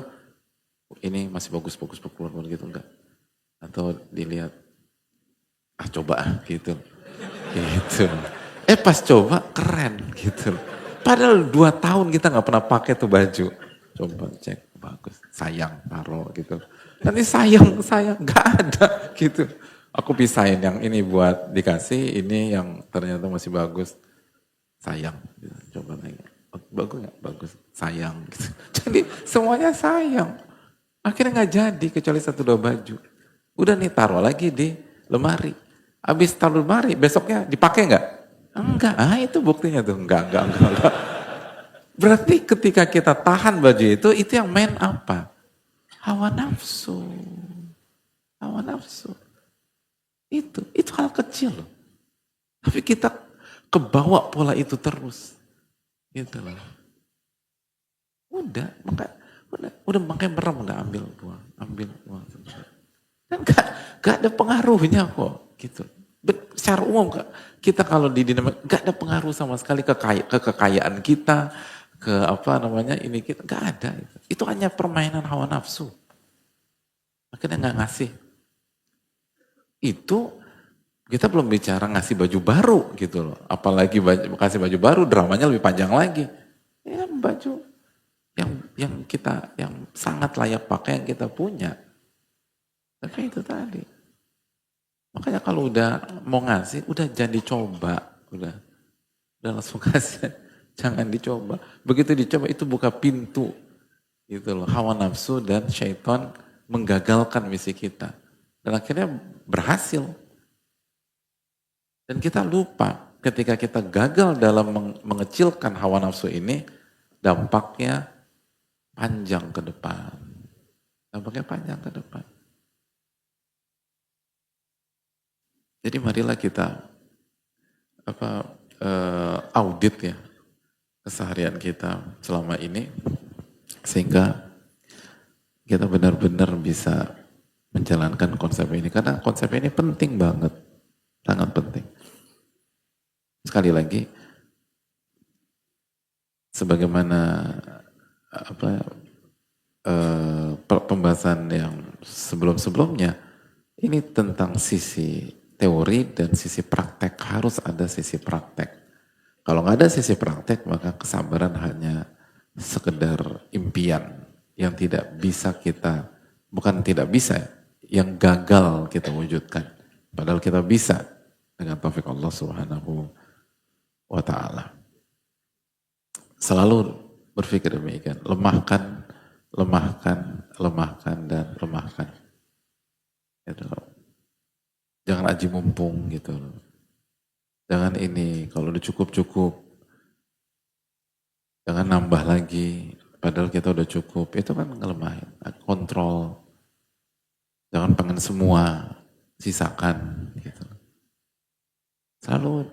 Ini masih bagus keluar gitu enggak? Atau dilihat, coba gitu. Gitu. Pas coba keren gitu. Padahal 2 tahun kita nggak pernah pakai tuh baju. Coba cek, bagus, sayang, taruh gitu. Nanti sayang nggak ada gitu. Aku pisahin yang ini buat dikasih, ini yang ternyata masih bagus. Sayang, gitu. Coba nanya, bagus nggak? Bagus, sayang gitu. Jadi semuanya sayang. Akhirnya nggak jadi kecuali 1-2 baju. Udah nih taruh lagi di lemari. Habis taruh lemari, besoknya dipakai nggak? Enggak, itu buktinya tuh, enggak. Berarti ketika kita tahan baju itu yang main apa? Hawa nafsu. Hawa nafsu. Itu hal kecil loh. Tapi kita kebawa pola itu terus. Gitu loh. Udah makanya merem, udah ambil buang. Dan gak ada pengaruhnya kok, gitu. Secara umum kita kalau di dinamika gak ada pengaruh sama sekali ke kekayaan kita, ke ini kita gak ada. Itu hanya permainan hawa nafsu. Akhirnya gak ngasih. Itu kita belum bicara ngasih baju baru gitu loh. Apalagi kasih baju baru, dramanya lebih panjang lagi. Ya baju yang sangat layak pakai yang kita punya. Tapi itu tadi. Makanya kalau udah mau ngasih, udah jangan dicoba. Udah langsung kasih. Jangan dicoba. Begitu dicoba itu buka pintu. Gitu loh. Hawa nafsu dan syaitan menggagalkan misi kita. Dan akhirnya berhasil. Dan kita lupa ketika kita gagal dalam mengecilkan hawa nafsu ini, dampaknya panjang ke depan. Jadi marilah kita audit ya keseharian kita selama ini sehingga kita benar-benar bisa menjalankan konsep ini karena konsep ini penting banget, sangat penting. Sekali lagi, sebagaimana pembahasan yang sebelum-sebelumnya, ini tentang sisi teori dan sisi praktek, harus ada sisi praktek. Kalau nggak ada sisi praktek, maka kesabaran hanya sekedar impian yang tidak bisa kita bukan tidak bisa, yang gagal kita wujudkan. Padahal kita bisa dengan taufik Allah Subhanahu wa ta'ala. Selalu berpikir demikian, lemahkan, dan lemahkan. Gitu. Jangan aji mumpung gitu. Jangan ini, kalau udah cukup. Jangan nambah lagi, padahal kita udah cukup. Itu kan ngelemahin, kontrol. Jangan pengen semua, sisakan gitu. Selalu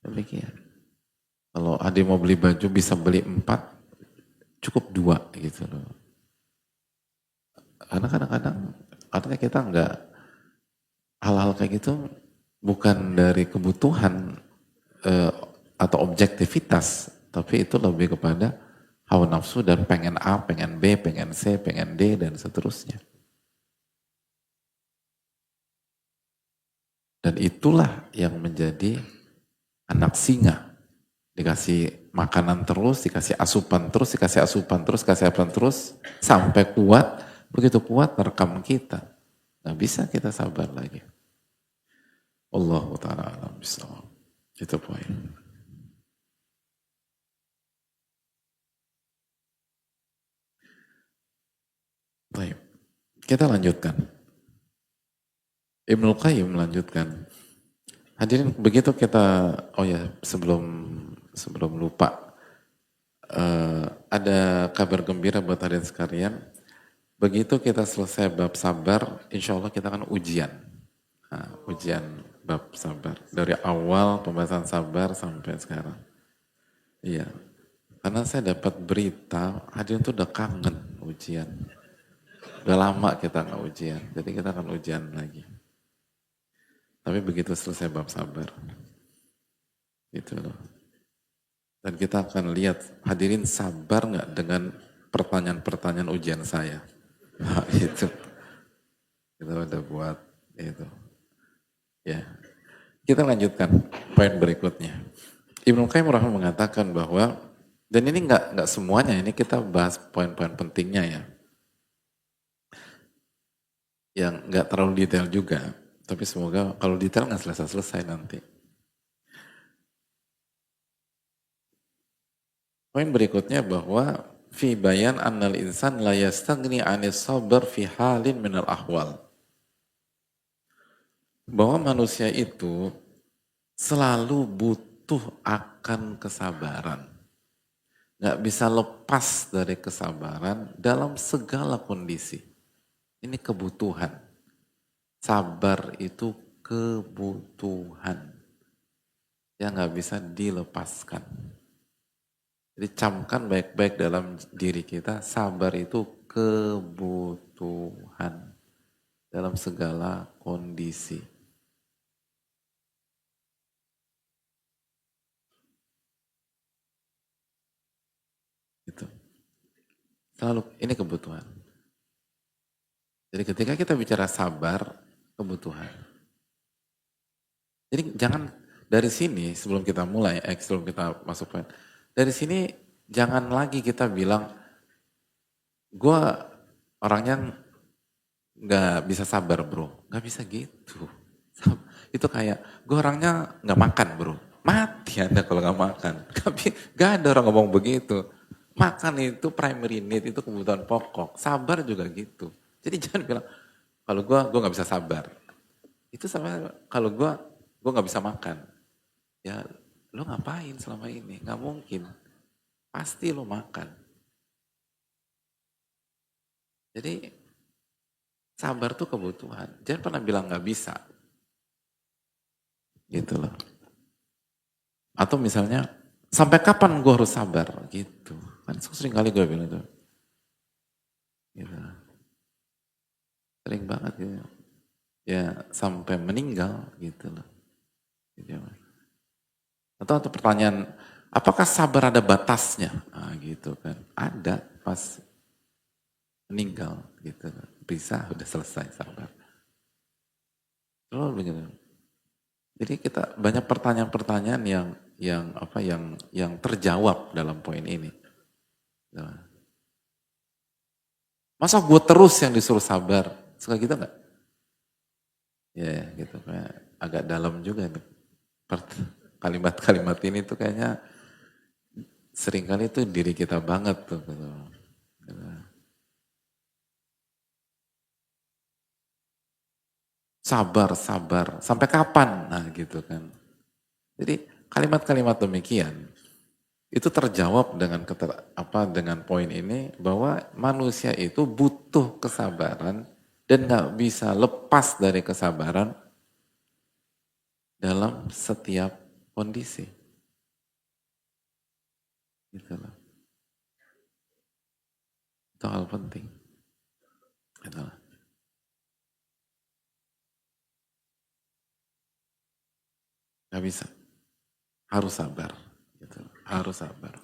demikian. Kalau ada mau beli baju bisa beli 4, cukup 2 gitu loh. Karena kadang-kadang artinya kita enggak, hal-hal kayak gitu bukan dari kebutuhan atau objektivitas, tapi itu lebih kepada hawa nafsu dan pengen A, pengen B, pengen C, pengen D, dan seterusnya. Dan itulah yang menjadi anak singa. Dikasih makanan terus, dikasih asupan terus, dikasih asupan terus, sampai kuat. Begitu kuat merekam kita. Nggak bisa kita sabar lagi. Allahu ta'ala alam bisawab. Itu poin. Baik. Kita lanjutkan. Ibnul Qayyim melanjutkan. Hadirin, begitu kita, sebelum lupa, ada kabar gembira buat hadirin sekalian. Begitu kita selesai bab sabar, insya Allah kita akan ujian. Ujian bab sabar. Dari awal pembahasan sabar sampai sekarang. Iya. Karena saya dapat berita, hadirin tuh udah kangen ujian. Udah lama kita nggak ujian, jadi kita akan ujian lagi. Tapi begitu selesai bab sabar, gitu loh. Dan kita akan lihat, hadirin sabar nggak dengan pertanyaan-pertanyaan ujian saya. Nah, itu. Kita udah buat itu. Ya. Kita lanjutkan poin berikutnya. Ibnu Qayyim rahimahullah mengatakan bahwa, dan ini nggak semuanya, ini kita bahas poin-poin pentingnya ya. Yang nggak terlalu detail juga. Tapi semoga kalau detail nggak selesai nanti. Poin berikutnya bahwa fi bayan annal insan la yastagni 'anis sabr fi halin minal ahwal. Bahwa manusia itu selalu butuh akan kesabaran. Nggak bisa lepas dari kesabaran dalam segala kondisi. Ini kebutuhan. Sabar itu kebutuhan yang nggak bisa dilepaskan. Jadi camkan baik-baik dalam diri kita, sabar itu kebutuhan dalam segala kondisi. Itu selalu ini kebutuhan. Jadi ketika kita bicara sabar, kebutuhan. Jadi jangan dari sini sebelum kita mulai, sebelum kita masuk poin, dari sini jangan lagi kita bilang, gue orangnya nggak bisa sabar bro, nggak bisa gitu. Itu kayak gue orangnya nggak makan bro, mati Anda kalau nggak makan. Tapi gak ada orang ngomong begitu. Makan itu primary need, itu kebutuhan pokok. Sabar juga gitu. Jadi jangan bilang, kalau gue nggak bisa sabar. Itu sama kalau gue nggak bisa makan. Ya lo ngapain selama ini? Nggak mungkin. Pasti lo makan. Jadi sabar tuh kebutuhan. Jangan pernah bilang nggak bisa. Gitu loh. Atau misalnya, sampai kapan gue harus sabar? Gitu. Kan sering kali gue bilang itu. Gitu. Sering banget gitu. Ya sampai meninggal gitu loh. Gitu. Atau pertanyaan, apakah sabar ada batasnya? Nah, gitu kan. Ada pas meninggal gitu. Bisa udah selesai sabar. Terus begitu. Jadi kita banyak pertanyaan-pertanyaan yang terjawab dalam poin ini. Nah. Masa gue terus yang disuruh sabar? Suka gitu nggak? Ya gitu, kayak agak dalam juga nih. Kalimat-kalimat ini tuh kayaknya seringkali tuh diri kita banget tuh. Gitu. Sabar, sabar. Sampai kapan? Nah gitu kan. Jadi kalimat-kalimat demikian itu terjawab dengan dengan poin ini bahwa manusia itu butuh kesabaran dan nggak bisa lepas dari kesabaran dalam setiap kondisi. Gitu loh. Itu hal penting. Gitu loh. Nggak bisa. Harus sabar. Gitu loh. Harus sabar.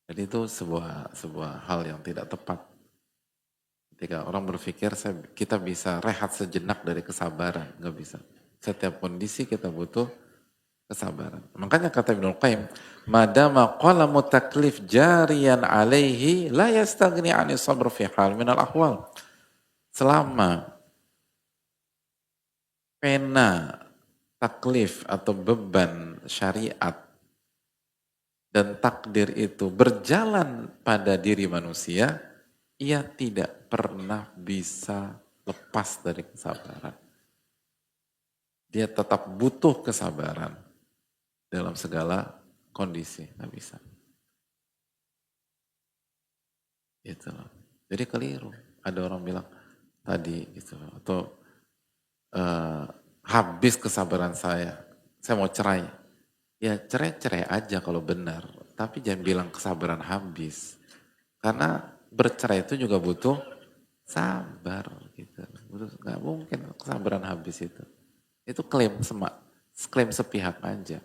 Jadi itu sebuah hal yang tidak tepat. Ketika orang berpikir kita bisa rehat sejenak dari kesabaran, nggak bisa. Setiap kondisi kita butuh kesabaran. Makanya kata Ibnu Qayyim, madama qalamu taklif jariyan alaihi la yastagni 'ani sabr fi hal minal ahwal. Selama pena taklif atau beban syariat dan takdir itu berjalan pada diri manusia, ia tidak pernah bisa lepas dari kesabaran. Dia tetap butuh kesabaran dalam segala kondisi, nggak bisa. Gitu loh. Jadi keliru. Ada orang bilang tadi gitu loh, atau habis kesabaran saya mau cerai. Ya cerai-cerai aja kalau benar, tapi jangan bilang kesabaran habis. Karena bercerai itu juga butuh sabar gitu. Nggak mungkin kesabaran habis itu. Itu klaim sepihak aja.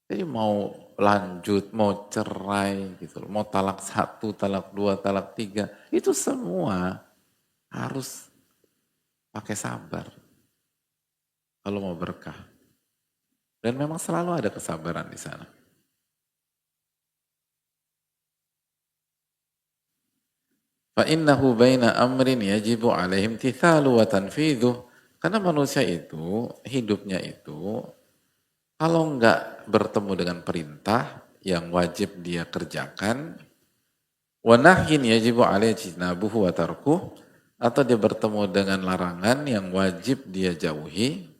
Jadi mau lanjut, mau cerai gitu, mau talak 1, talak 2, talak 3, itu semua harus pakai sabar kalau mau berkah. Dan memang selalu ada kesabaran di sana. فَإِنَّهُ بَيْنَ أَمْرٍ يَجِبُ عَلَيْهِمْ تِثَالُ وَتَنْفِيذُهُ. Karena manusia itu, hidupnya itu, kalau enggak bertemu dengan perintah yang wajib dia kerjakan, وَنَحْيٍ يَجِبُ عَلَيْهِ جِنَابُهُ وَتَرْكُهُ, atau dia bertemu dengan larangan yang wajib dia jauhi,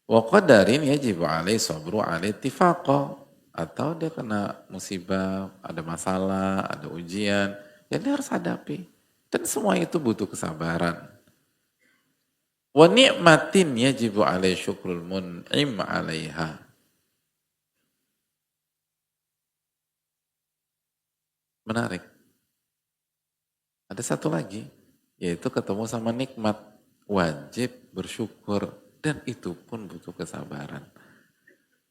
وَقَدَرٍ يَجِبُ عَلَيْهِ صَبْرُ عَلَيْهِ اتِّفَاقًا, atau dia kena musibah, ada masalah, ada ujian, ya dia harus hadapi. Dan semua itu butuh kesabaran. Wa ni'matin yajibu alaihi syukrul mun'im 'alaiha. Menarik. Ada satu lagi, yaitu ketemu sama nikmat. Wajib bersyukur, dan itu pun butuh kesabaran.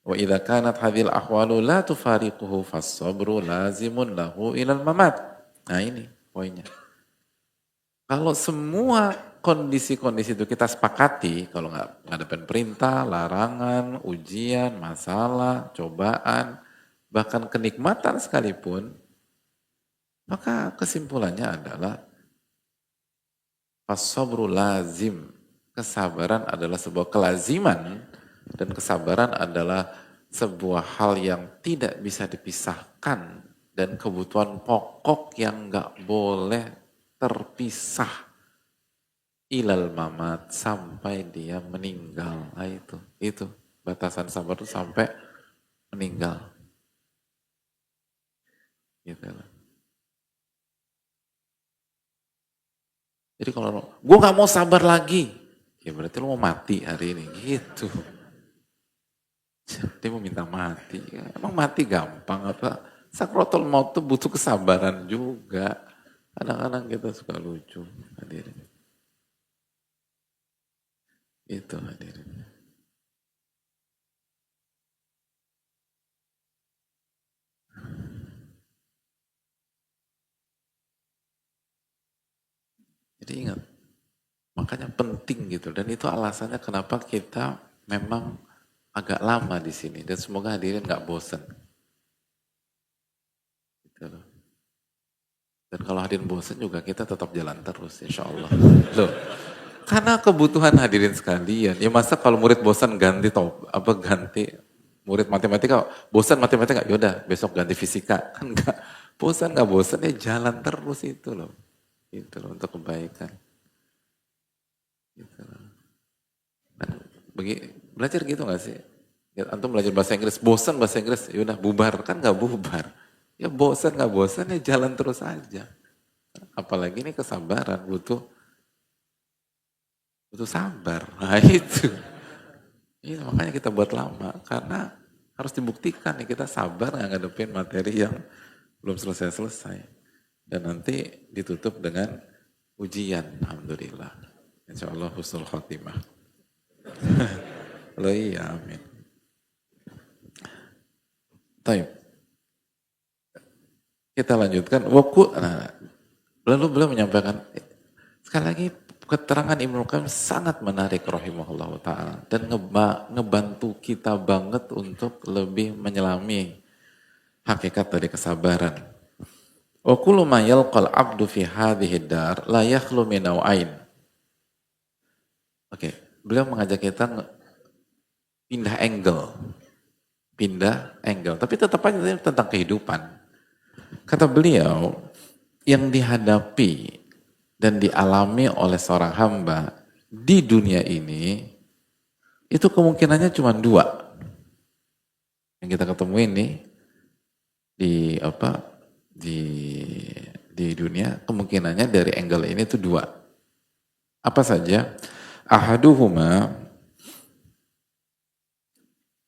Wa idza kanat hadhil ahwalu la tufariquhu fas-sabru lazimun lahu ilal mamat. Nah ini poinnya. Kalau semua kondisi-kondisi itu kita sepakati, kalau nggak ngadepin perintah, larangan, ujian, masalah, cobaan, bahkan kenikmatan sekalipun, maka kesimpulannya adalah as-sabru lazim. Kesabaran adalah sebuah kelaziman, dan kesabaran adalah sebuah hal yang tidak bisa dipisahkan, dan kebutuhan pokok yang nggak boleh terpisah ilal mamat, sampai dia meninggal. Nah itu batasan sabar itu sampai meninggal. Gitu. Jadi kalau gue nggak mau sabar lagi, ya berarti lo mau mati hari ini, gitu. Dia mau minta mati, emang mati gampang apa? Sakratul maut tuh butuh kesabaran juga. Kadang-kadang kita suka lucu, hadirin. Itu hadirin. Jadi ingat, makanya penting gitu, dan itu alasannya kenapa kita memang agak lama di sini, dan semoga hadirin nggak bosan. Gitu loh. Dan kalau hadirin bosan juga kita tetap jalan terus insya Allah. Loh, karena kebutuhan hadirin sekalian. Ya masa kalau murid bosan ganti murid matematika, bosan matematika, yaudah besok ganti fisika. Kan enggak, nggak bosan ya jalan terus itu loh. Itu loh untuk kebaikan. Gitu loh. Dan belajar gitu gak sih? Ya, antum belajar bahasa Inggris, bosan bahasa Inggris, yaudah bubar. Kan nggak bubar. Ya bosan nggak bosan ya jalan terus aja. Apalagi ini kesabaran butuh sabar. Nah itu. Iya makanya kita buat lama karena harus dibuktikan nih kita sabar nggak ngadepin materi yang belum selesai. Dan nanti ditutup dengan ujian. Alhamdulillah. Insya Allah husnul khotimah. Loh iya amin. Taib. Kita lanjutkan. Lalu beliau menyampaikan, sekali lagi keterangan Ibnu Qayyim sangat menarik rahimahullah ta'ala. Dan ngebantu kita banget untuk lebih menyelami hakikat dari kesabaran. Wa kullu ma yalqal abdu fi hadhihi dar la yakhlu min naw'ain. Oke, beliau mengajak kita pindah angle. Tapi tetap aja tentang kehidupan. Kata beliau, yang dihadapi dan dialami oleh seorang hamba di dunia ini, itu kemungkinannya cuma dua. Yang kita ketemu ini di dunia, kemungkinannya dari angle ini itu dua. Apa saja? Ahaduhuma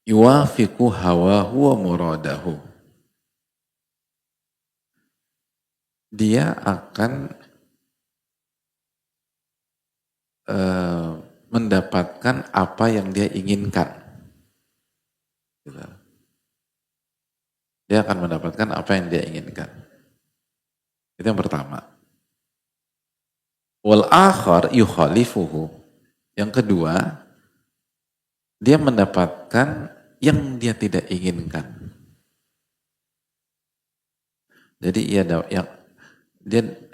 yuwafiqu hawahu wa muradahu. Dia akan mendapatkan apa yang dia inginkan. Dia akan mendapatkan apa yang dia inginkan. Itu yang pertama. Wal akhar yukhalifuhu. Yang kedua, dia mendapatkan yang dia tidak inginkan. Jadi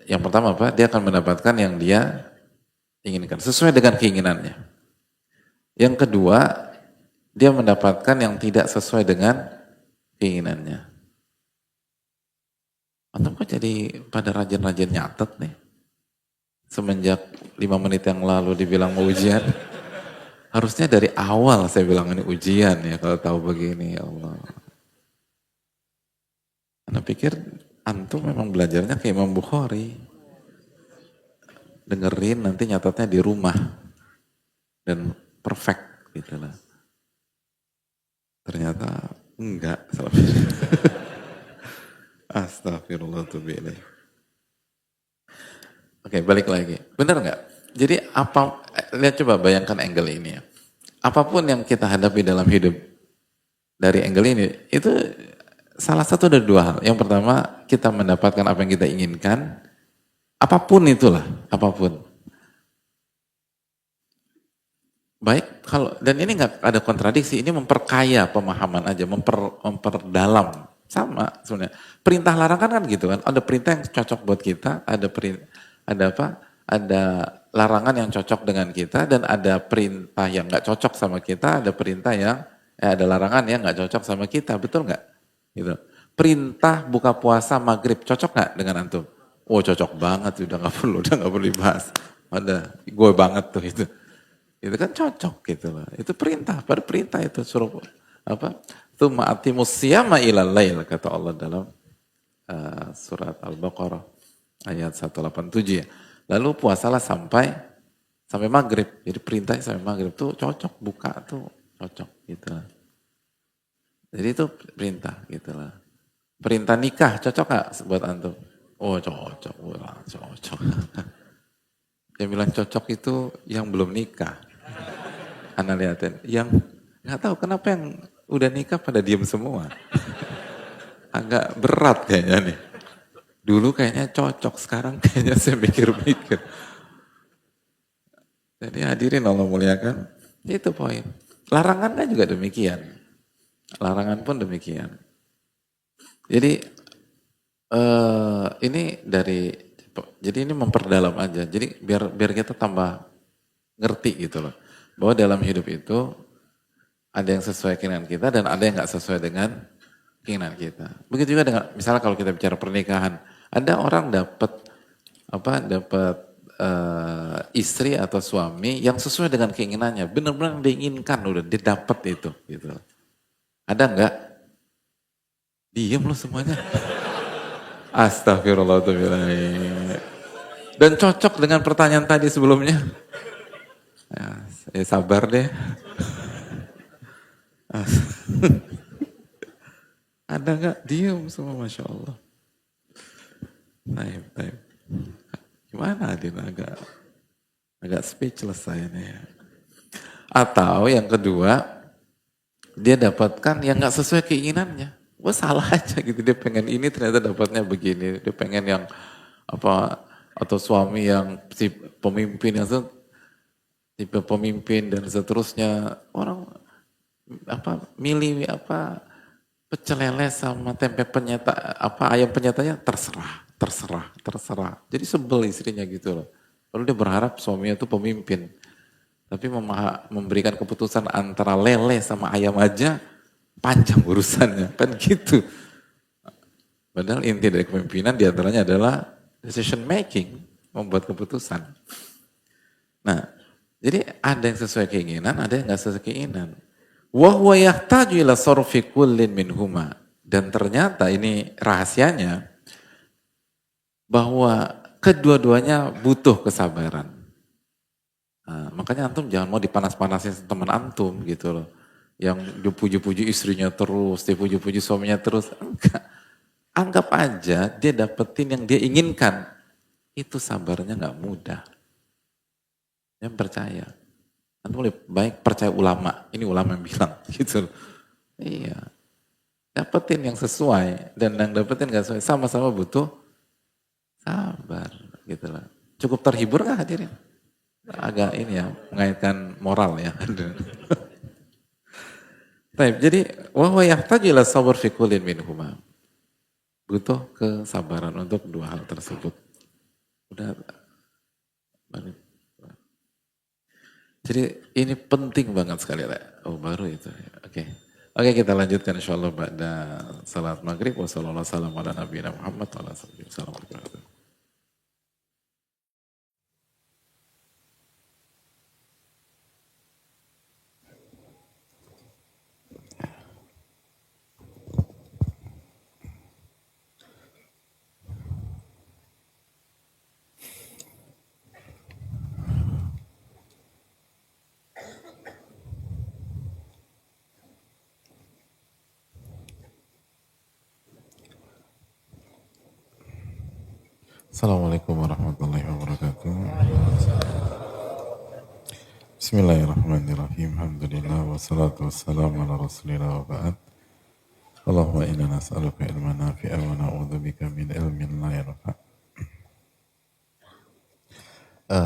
yang pertama apa? Dia akan mendapatkan yang dia inginkan sesuai dengan keinginannya. Yang kedua, dia mendapatkan yang tidak sesuai dengan keinginannya. Antum kok jadi pada rajin-rajin nyatet nih? Semenjak 5 menit yang lalu dibilang mau ujian. Harusnya dari awal saya bilang ini ujian ya kalau tahu begini ya Allah. Anda pikir antum memang belajarnya ke Imam Bukhari. Dengerin nanti nyatatnya di rumah. Dan perfect gitu lah. Ternyata enggak. Astagfirullahaladzim. Oke, balik lagi. Benar nggak? Jadi lihat coba bayangkan angle ini ya. Apapun yang kita hadapi dalam hidup dari angle ini, itu salah satu dari dua hal. Yang pertama, kita mendapatkan apa yang kita inginkan. Apapun itulah, apapun. Baik, dan ini nggak ada kontradiksi, ini memperkaya pemahaman aja, memperdalam. Sama sebenarnya. Perintah larangan kan gitu kan, ada perintah yang cocok buat kita, ada larangan yang cocok dengan kita, dan ada perintah yang nggak cocok sama kita, ada perintah ada larangan yang nggak cocok sama kita, betul nggak? Gitu. Perintah buka puasa maghrib cocok nggak dengan antum? Oh cocok banget, udah nggak perlu dibahas. Ada, gue banget tuh itu. Itu kan cocok gitu loh. Itu perintah, pada perintah itu suruh apa? Tsumma atimus siyama ilal lail kata Allah dalam surat Al-Baqarah ayat 187 ya. Lalu puasalah sampai maghrib. Jadi perintahnya sampai maghrib tuh cocok, buka tuh cocok gitu lah. Jadi itu perintah gitu lah. Perintah nikah cocok gak buat antum? Oh cocok. Yang bilang cocok itu yang belum nikah. Anda lihatin, yang nggak tahu kenapa yang udah nikah pada diem semua. Agak berat kayaknya nih. Dulu kayaknya cocok, sekarang kayaknya saya mikir-mikir. Jadi hadirin Allah muliakan, itu poin. Larangan kan juga demikian. Larangan pun demikian. Jadi Ini dari, jadi ini memperdalam aja. Jadi biar kita tambah ngerti gitu loh. Bahwa dalam hidup itu ada yang sesuai keinginan kita dan ada yang nggak sesuai dengan keinginan kita. Begitu juga dengan, misalnya kalau kita bicara pernikahan, ada orang dapat istri atau suami yang sesuai dengan keinginannya, benar-benar diinginkan udah, dia dapat itu gitu. Ada nggak? Diem loh semuanya. Astagfirullahaladzim. Dan cocok dengan pertanyaan tadi sebelumnya. Ya, sabar deh. Ada nggak? Diem semua, Masya Allah. Baik. Gimana Adin? Agak speechless saya nih. Atau yang kedua, dia dapatkan yang nggak sesuai keinginannya. Wah salah aja gitu, dia pengen ini ternyata dapatnya begini. Dia pengen yang atau suami yang si pemimpin yang tipe pemimpin dan seterusnya. Orang milih pecel lele sama tempe penyeta, ayam penyetanya terserah. Jadi sebel istrinya gitu loh. Lalu dia berharap suaminya itu pemimpin. Tapi memberikan keputusan antara lele sama ayam aja panjang urusannya, kan gitu. Padahal inti dari kepemimpinan diantaranya adalah decision making, membuat keputusan. Nah, jadi ada yang sesuai keinginan, ada yang nggak sesuai keinginan. Wa huwa yahtaju ila sarfi kullin minhuma. Dan ternyata ini rahasianya bahwa kedua-duanya butuh kesabaran. Nah, makanya antum jangan mau dipanas-panasin teman antum gitu loh. Yang dipuji-puji istrinya terus, dipuji-puji suaminya terus. Enggak. Anggap aja dia dapetin yang dia inginkan. Itu sabarnya nggak mudah. Yang percaya. Antum lebih baik percaya ulama. Ini ulama yang bilang gitu loh. Iya. Dapetin yang sesuai dan yang dapetin nggak sesuai. Sama-sama butuh sabar gitu loh. Cukup terhibur nggak hadirin? Agak ini ya, mengaitkan moral ya. Baik, jadi wa huwa yahtaju ila sabr fi kullin minhuma. Butuh kesabaran untuk dua hal tersebut. Udah balik. Jadi ini penting banget sekali. Oh baru itu. Oke. Oke, kita lanjutkan insyaallah pada salat maghrib. Wassalamualaikum warahmatullahi wabarakatuh. Assalamualaikum warahmatullahi wabarakatuh. Bismillahirrahmanirrahim. Alhamdulillah wassalatu wassalamu ala rasulillah wa ba'd. Allahumma inna nas'aluka ilman nafi'a wa na'udzubika min ilmin la yanfa'.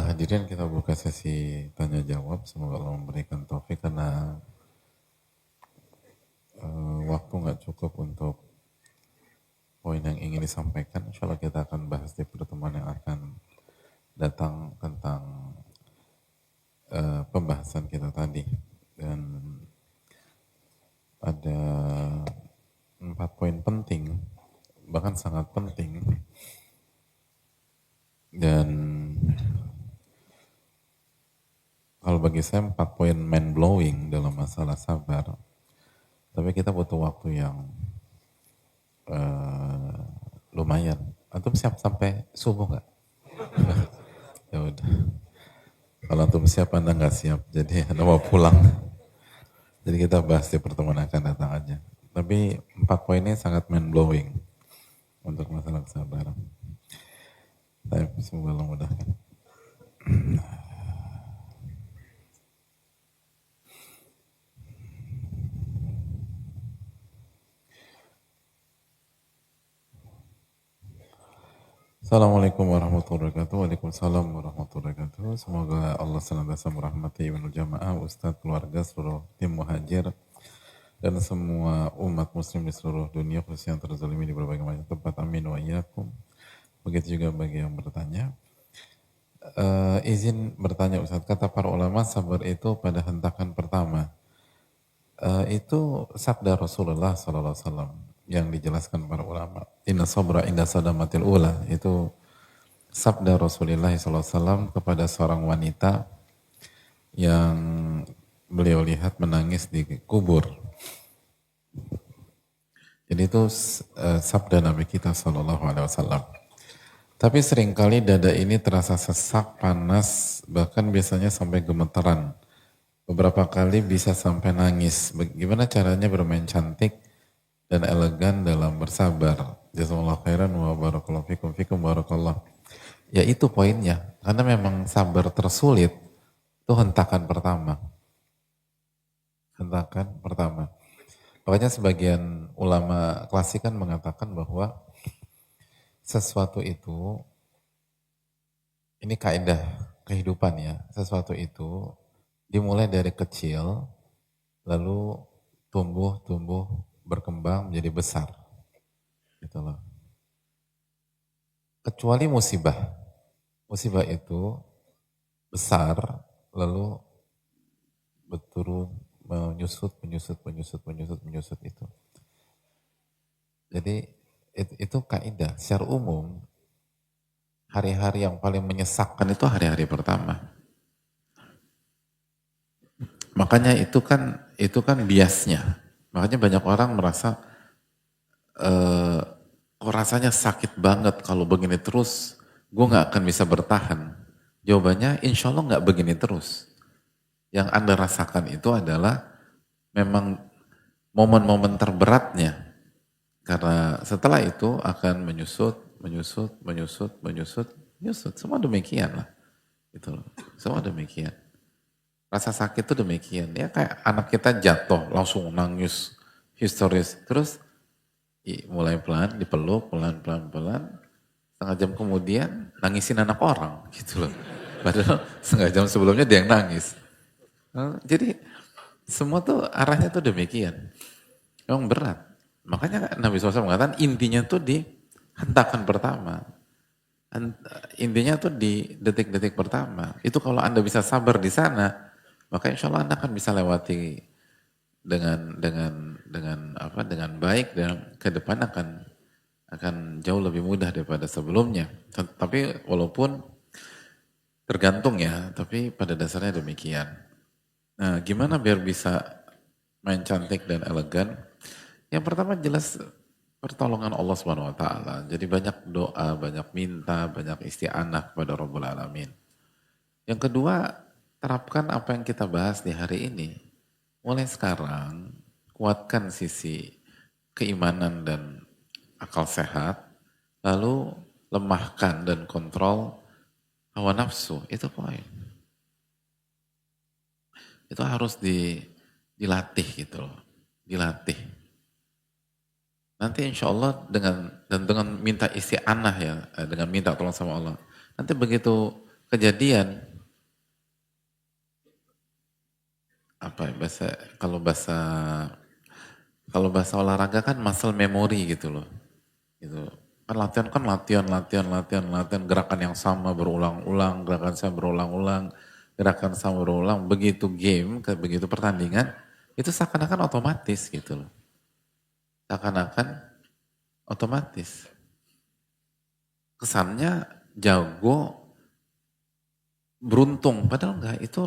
Hadirin, kita buka sesi tanya jawab. Semoga Allah memberikan taufik karena waktu nggak cukup untuk poin yang ingin disampaikan. Insya Allah kita akan bahas di pertemuan yang akan datang tentang pembahasan kita tadi. Dan ada 4 poin penting, bahkan sangat penting. Dan kalau bagi saya 4 poin mind blowing dalam masalah sabar. Tapi kita butuh waktu yang lumayan. Antum siap sampai subuh nggak? Ya udah. Kalau antum siap, Anda nggak siap. Jadi Anda mau pulang. Jadi kita bahas di pertemuan akan datang aja. Tapi 4 poin ini sangat mind blowing untuk masalah kesabaran. Tapi semoga Allah mudahkan. Assalamualaikum warahmatullahi wabarakatuh. Waalaikumsalam warahmatullahi wabarakatuh. Semoga Allah senantiasa merahmati Ibnu Jamaah, Ustadz, keluarga, seluruh tim Muhajir, dan semua umat muslim di seluruh dunia khususnya yang terzalimi di berbagai macam tempat. Amin wa iyyakum. Begitu juga bagi yang bertanya. Izin bertanya Ustaz, kata para ulama sabar itu pada hentakan pertama. Itu sabda Rasulullah SAW yang dijelaskan para ulama. Inna sabra inda sadamatil ula. Itu sabda Rasulullah SAW kepada seorang wanita yang beliau lihat menangis di kubur. Jadi itu sabda Nabi kita SAW. Tapi seringkali dada ini terasa sesak, panas, bahkan biasanya sampai gemeteran. Beberapa kali bisa sampai nangis. Bagaimana caranya bermain cantik dan elegan dalam bersabar? Jazakallahu khairan wa barakallahu fikum barakallah. Ya itu poinnya. Karena memang sabar tersulit itu hentakan pertama. Hentakan pertama. Makanya sebagian ulama klasik kan mengatakan bahwa sesuatu itu, ini kaidah kehidupan ya, sesuatu itu dimulai dari kecil, lalu tumbuh, berkembang menjadi besar. Gitu loh. Kecuali musibah. Musibah itu besar, lalu berturun, menyusut itu. Jadi itu kaidah. Secara umum, hari-hari yang paling menyesakkan itu hari-hari pertama. Makanya itu kan biasnya. Makanya banyak orang merasa kok rasanya sakit banget kalau begini terus, gue gak akan bisa bertahan. Jawabannya insya Allah gak begini terus. Yang Anda rasakan itu adalah memang momen-momen terberatnya. Karena setelah itu akan menyusut. Semua demikian lah. Gitu loh. Semua demikian. Rasa sakit itu demikian. Ya kayak anak kita jatuh, langsung nangis, histeris. Terus mulai pelan, dipeluk, pelan. Setengah jam kemudian nangisin anak orang. Gitu loh. Padahal setengah jam sebelumnya dia yang nangis. Jadi semua tuh arahnya tuh demikian. Memang berat. Makanya Nabi SAW mengatakan intinya tuh di hentakan pertama. Intinya tuh di detik-detik pertama. Itu kalau Anda bisa sabar di sana, maka insya Allah Anda akan bisa lewati dengan baik dan ke depan akan jauh lebih mudah daripada sebelumnya. Tapi walaupun tergantung ya, tapi pada dasarnya demikian. Nah, gimana biar bisa main cantik dan elegan? Yang pertama jelas pertolongan Allah Subhanahu wa taala. Jadi banyak doa, banyak minta, banyak isti'anah kepada Rabbul Alamin. Yang kedua, terapkan apa yang kita bahas di hari ini. Mulai sekarang, kuatkan sisi keimanan dan akal sehat, lalu lemahkan dan kontrol hawa nafsu. Itu poin. Itu harus dilatih gitu loh. Dilatih. Nanti insya Allah dengan minta isti'anah ya, dengan minta tolong sama Allah. Nanti begitu kejadian, kalau bahasa olahraga kan muscle memory gitu loh. Gitu. Kan latihan, gerakan yang sama berulang-ulang, gerakan sama berulang, begitu game, begitu pertandingan, itu seakan-akan otomatis gitu loh. Seakan-akan otomatis. Kesannya jago, beruntung. Padahal enggak, itu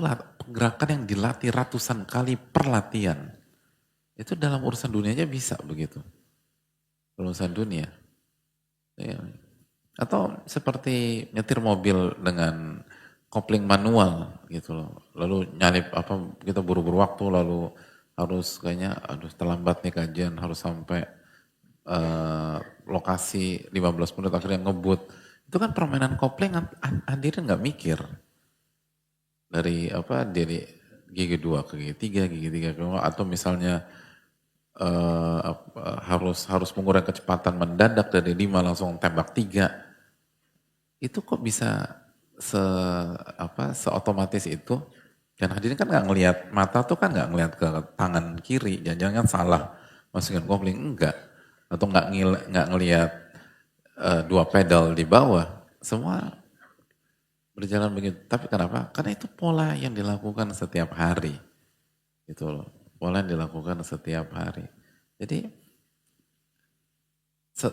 gerakan yang dilatih ratusan kali per latihan. Itu dalam urusan dunianya bisa begitu. Urusan dunia. Ya. Atau seperti nyetir mobil dengan kopling manual gitu loh. Lalu nyalip kita buru-buru waktu lalu harus terlambat nih kajian, harus sampai lokasi 15 menit akhirnya ngebut. Itu kan permainan kopling, hadirin nggak mikir. Dari gigi 2 ke gigi 3, gigi 3 ke 5, atau misalnya harus mengurangi kecepatan mendadak dari 5 langsung tembak 3. Itu kok bisa seotomatis itu? Dan hadirin kan nggak ngelihat, mata tuh kan nggak ngelihat ke tangan kiri, jangan-jangan kan salah masukin kopling, enggak. Atau nggak ngelihat dua pedal di bawah, semua berjalan begitu. Tapi kenapa? Karena itu pola yang dilakukan setiap hari. Gitu loh. Pola yang dilakukan setiap hari. Jadi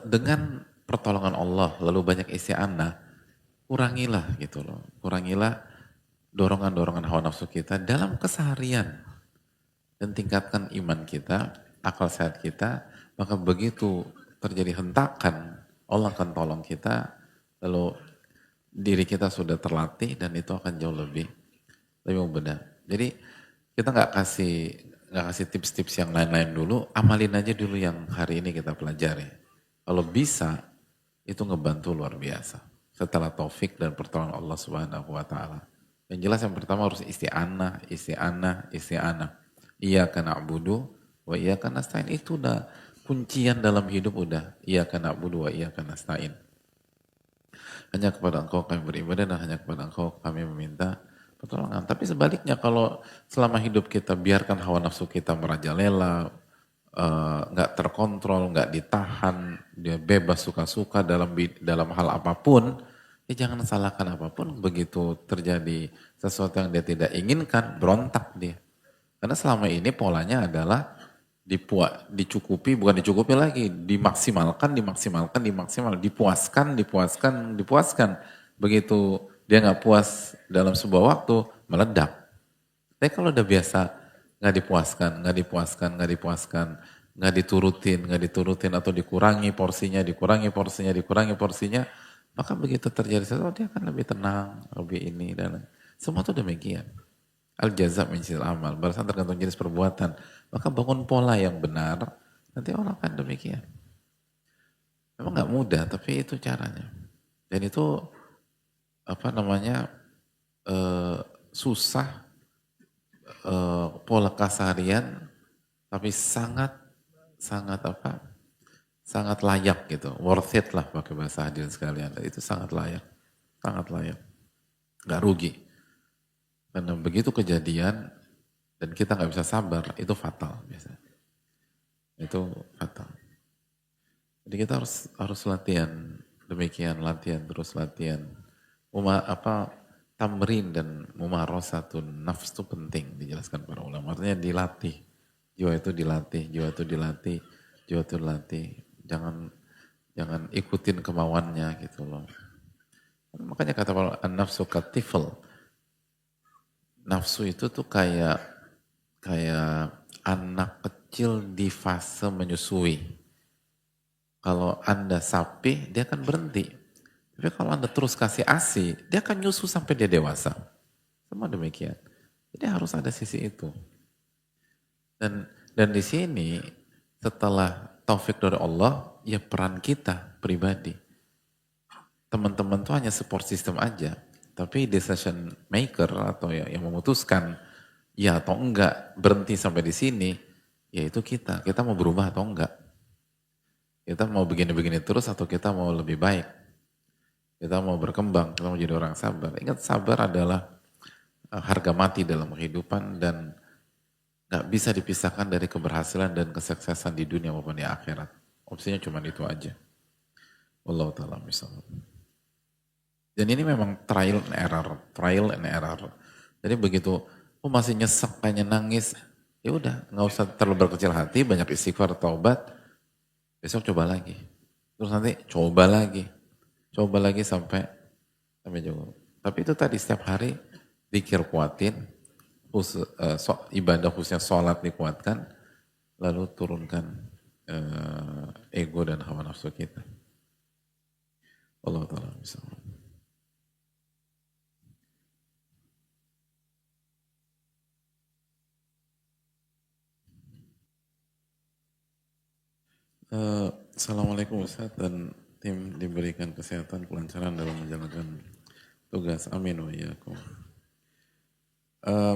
dengan pertolongan Allah, lalu banyak isti'anah, kurangilah gitu loh. Kurangilah dorongan-dorongan hawa nafsu kita dalam keseharian. Dan tingkatkan iman kita, akal sehat kita, maka begitu terjadi hentakan, Allah akan tolong kita, lalu diri kita sudah terlatih dan itu akan jauh lebih benar. Jadi kita nggak kasih tips-tips yang lain-lain dulu, amalin aja dulu yang hari ini kita pelajari. Kalau bisa itu ngebantu luar biasa. Setelah taufik dan pertolongan Allah Subhanahu wa taala. Yang jelas yang pertama harus isti'anah, isti'anah, isti'anah. Iyyaka na'budu wa iyyaka nasta'in. Itu udah kuncian dalam hidup udah. Iyyaka na'budu wa iyyaka nasta'in. Hanya kepada Engkau kami beribadah dan hanya kepada Engkau kami meminta pertolongan. Tapi sebaliknya kalau selama hidup kita biarkan hawa nafsu kita merajalela, nggak terkontrol, nggak ditahan, dia bebas suka-suka dalam hal apapun, ya jangan salahkan apapun. Begitu terjadi sesuatu yang dia tidak inginkan, berontak dia. Karena selama ini polanya adalah dicukupi, bukan dicukupi lagi, dimaksimalkan, dipuaskan. Begitu dia nggak puas dalam sebuah waktu, meledak. Tapi kalau udah biasa nggak dipuaskan, nggak diturutin atau dikurangi porsinya, maka begitu terjadi sesuatu dia akan lebih tenang, lebih ini dan semua itu demikian. Al jaza min jinsil amal, balasan tergantung jenis perbuatan. Maka bangun pola yang benar, nanti Allah akan demikian. Memang nggak mudah, tapi itu caranya. Dan itu susah, pola keseharian, tapi sangat layak gitu, worth it lah pakai bahasa hadirin sekalian. Itu sangat layak, nggak rugi. Karena begitu kejadian dan kita nggak bisa sabar, itu fatal biasanya. Itu fatal. Jadi kita harus latihan demikian, terus latihan. Tamrin dan mumarosatun nafs itu penting dijelaskan para ulama. Artinya dilatih. Jiwa itu dilatih. Jangan ikutin kemauannya gitu loh. Makanya kata para an-nafsu katifl. Nafsu itu tuh kayak anak kecil di fase menyusui. Kalau Anda sapi, dia akan berhenti. Tapi kalau Anda terus kasih ASI, dia akan nyusu sampai dia dewasa. Semua demikian. Jadi harus ada sisi itu. Dan di sini, setelah taufik dari Allah, ya peran kita pribadi. Teman-teman tuh hanya support system aja. Tapi decision maker atau yang memutuskan ya atau enggak berhenti sampai di sini, yaitu kita. Kita mau berubah atau enggak. Kita mau begini-begini terus atau kita mau lebih baik. Kita mau berkembang, kita mau jadi orang sabar. Ingat sabar adalah harga mati dalam kehidupan dan gak bisa dipisahkan dari keberhasilan dan kesuksesan di dunia maupun di akhirat. Opsinya cuma itu aja. Wallahu ta'ala misalnya. Dan ini memang trial and error. Jadi begitu, masih nyesek, pengen nangis, ya udah, nggak usah terlalu berkecil hati, banyak istighfar, taubat, besok coba lagi. Terus nanti coba lagi sampai jauh. Tapi itu tadi setiap hari zikir kuatin, ibadah khususnya sholat dikuatkan, lalu turunkan ego dan hawa nafsu kita. Allah Ta'ala misalnya. Assalamualaikum Ustaz dan tim diberikan kesehatan, kelancaran dalam menjalankan tugas. Amin wa iyyakum.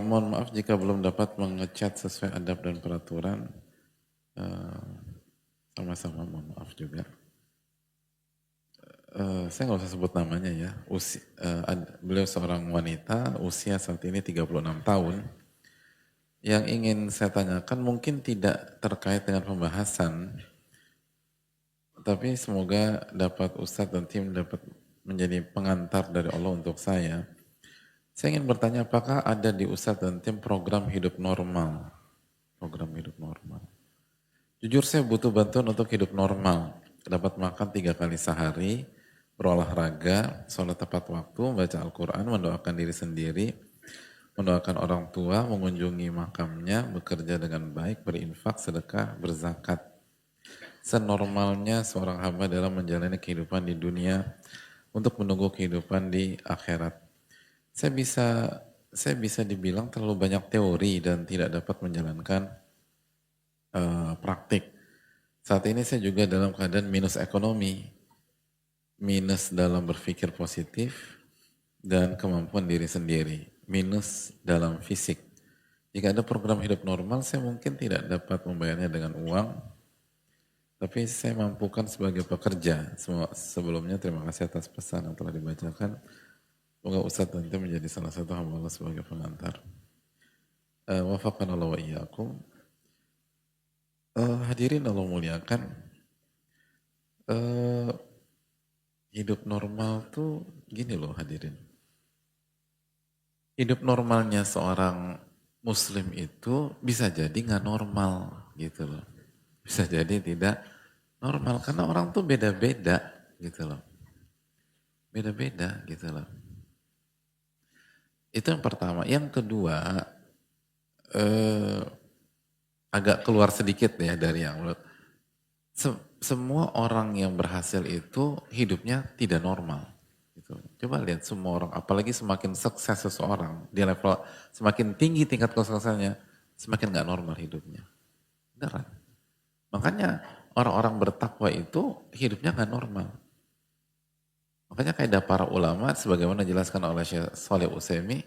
Mohon maaf jika belum dapat mengechat sesuai adab dan peraturan. Sama-sama mohon maaf juga. Saya nggak usah sebut namanya ya. Beliau seorang wanita, usia saat ini 36 tahun. Yang ingin saya tanyakan mungkin tidak terkait dengan pembahasan, tapi semoga dapat Ustadz dan tim dapat menjadi pengantar dari Allah untuk saya. Saya ingin bertanya apakah ada di Ustadz dan tim program hidup normal? Program hidup normal. Jujur saya butuh bantuan untuk hidup normal. Dapat makan 3 kali sehari, berolahraga, sholat tepat waktu, membaca Al-Quran, mendoakan diri sendiri, mendoakan orang tua, mengunjungi makamnya, bekerja dengan baik, berinfak, sedekah, berzakat. Senormalnya seorang hamba dalam menjalani kehidupan di dunia untuk menunggu kehidupan di akhirat. Saya bisa dibilang terlalu banyak teori dan tidak dapat menjalankan praktik. Saat ini saya juga dalam keadaan minus ekonomi, minus dalam berpikir positif dan kemampuan diri sendiri, minus dalam fisik. Jika ada program hidup normal, saya mungkin tidak dapat membayarnya dengan uang, tapi saya mampukan sebagai pekerja. Sebelumnya terima kasih atas pesan yang telah dibacakan. Semoga Ustadz nanti menjadi salah satu hamba Allah sebagai pengantar. Wafaqanallahu wa iyyakum. Hadirin Allah muliakan, hidup normal tuh gini loh hadirin. Hidup normalnya seorang muslim itu bisa jadi nggak normal gitu loh. Bisa jadi tidak normal karena orang tuh beda-beda gitu loh. Beda-beda gitu loh. Itu yang pertama. Yang kedua, agak keluar sedikit ya dari yang menurut. Semua orang yang berhasil itu hidupnya tidak normal. Gitu. Coba lihat semua orang, apalagi semakin sukses seseorang, di level semakin tinggi tingkat kesuksesannya, semakin gak normal hidupnya. Beneran. Makanya orang-orang bertakwa itu hidupnya gak normal. Makanya kayak para ulama, sebagaimana dijelaskan oleh Syekh Shalih Utsaimin,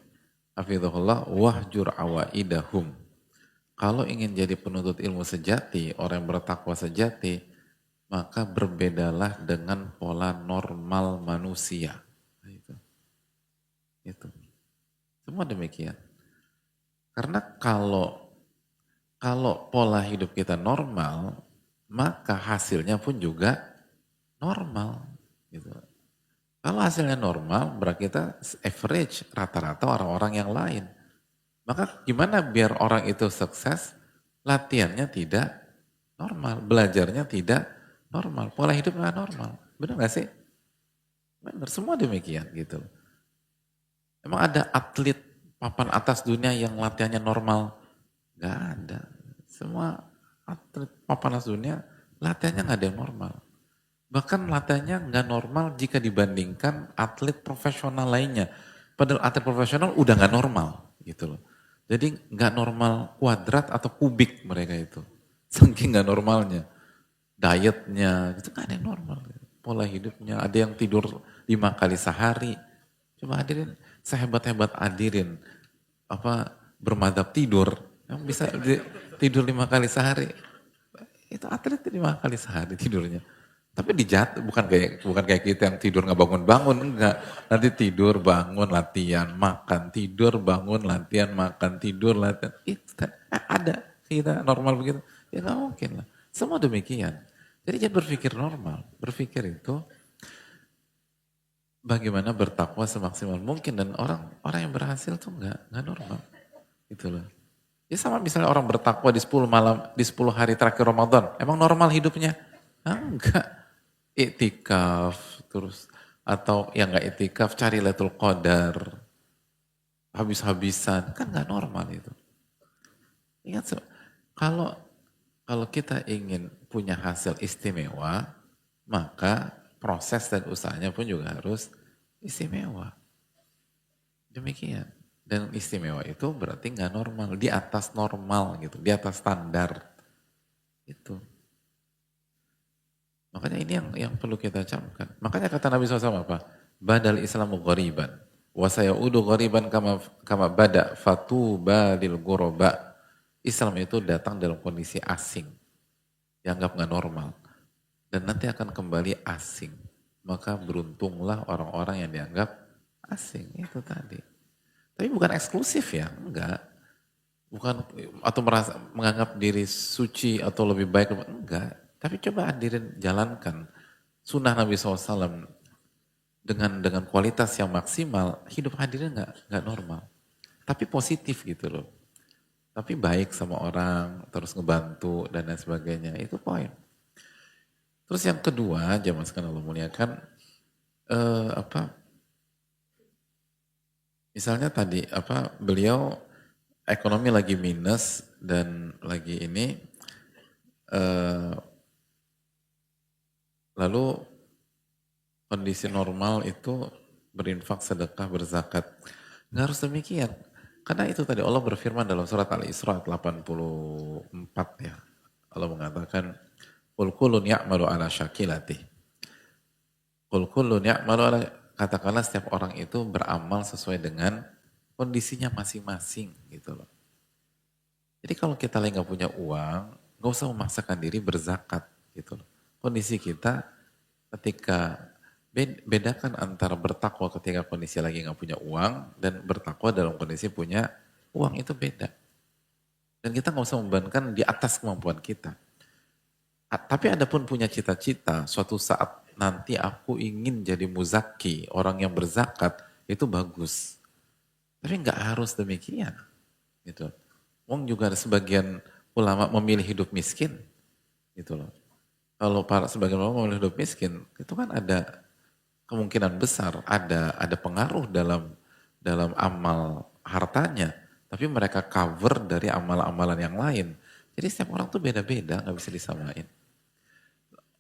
hafizahullah, wahjur awaidahum. Kalau ingin jadi penuntut ilmu sejati, orang yang bertakwa sejati, maka berbedalah dengan pola normal manusia. Itu. Semua demikian. Karena kalau pola hidup kita normal, maka hasilnya pun juga normal. Gitu. Kalau hasilnya normal, berarti kita average rata-rata orang-orang yang lain. Maka gimana biar orang itu sukses, latihannya tidak normal, belajarnya tidak normal, pola hidup nggak normal. Benar nggak sih? Benar, semua demikian gitu. Emang ada atlet papan atas dunia yang latihannya normal? Nggak ada. Semua atlet papan atas dunia latihannya nggak ada yang normal. Bahkan latihannya nggak normal jika dibandingkan atlet profesional lainnya. Padahal atlet profesional udah nggak normal gitu loh. Jadi nggak normal kuadrat atau kubik mereka itu. Saking nggak normalnya. Dietnya, itu nggak ada yang normal. Pola hidupnya, ada yang tidur 5 kali sehari. Coba hadirin, sehebat-hebat hadirin, bermadhab tidur, yang bisa tidur 5 kali sehari. Itu atlet 5 kali sehari tidurnya. Tapi bukan kayak kita yang tidur nggak bangun-bangun, enggak. Nanti tidur, bangun, latihan, makan, tidur, bangun, latihan, makan, tidur, latihan. Itu kan ada kita normal begitu. Ya nggak mungkin lah. Semua demikian. Jadi jangan berpikir normal. Berpikir itu bagaimana bertakwa semaksimal mungkin, dan orang yang berhasil tuh nggak normal. Itulah. Ya sama misalnya orang bertakwa di 10 hari terakhir Ramadan. Emang normal hidupnya? Enggak. Iktikaf terus, atau yang nggak iktikaf cari Lailatul Qadar habis-habisan, kan nggak normal itu. Ingat, kalau kita ingin punya hasil istimewa, maka proses dan usahanya pun juga harus istimewa. Demikian. Dan istimewa itu berarti nggak normal, di atas normal gitu, di atas standar itu. Makanya ini yang perlu kita camkan. Makanya kata Nabi SAW apa? Badal Islamu ghariban. Wa sayaudu ghariban kama bada fatuba lil ghuraba. Islam itu datang dalam kondisi asing. Dianggap gak normal. Dan nanti akan kembali asing. maka beruntunglah orang-orang yang dianggap asing. Itu tadi. Tapi bukan eksklusif ya, enggak. Bukan atau merasa menganggap diri suci atau lebih baik, enggak. Tapi coba hadirin jalankan sunnah Nabi SAW dengan kualitas yang maksimal, hidup hadirin enggak normal. Tapi positif gitu loh. Tapi baik sama orang, terus ngebantu dan lain sebagainya, itu poin. Terus yang kedua, jamaah sekalian Allah muliakan, misalnya tadi beliau ekonomi lagi minus dan lagi ini, lalu kondisi normal itu berinfak, sedekah, berzakat. Nggak harus demikian. Karena itu tadi Allah berfirman dalam surat Al-Isra 84 ya. Allah mengatakan, Qul kullun ya'malu ala syakilatih. Qul kullun ya'malu ala, katakanlah setiap orang itu beramal sesuai dengan kondisinya masing-masing gitu loh. Jadi kalau kita lagi nggak punya uang, nggak usah memaksakan diri berzakat gitu loh. Kondisi kita ketika bedakan antara bertakwa ketika kondisi lagi nggak punya uang dan bertakwa dalam kondisi punya uang, itu beda. Dan kita nggak usah membebankan di atas kemampuan kita. Tapi ada pun punya cita-cita, suatu saat nanti aku ingin jadi muzaki, orang yang berzakat, itu bagus. Tapi nggak harus demikian. Gitu. Wong juga ada sebagian ulama memilih hidup miskin. Gitu loh. Kalau para sebagian ulama memilih hidup miskin, itu kan ada kemungkinan besar ada pengaruh dalam amal hartanya, tapi mereka cover dari amalan-amalan yang lain. Jadi setiap orang tuh beda-beda, nggak bisa disamain.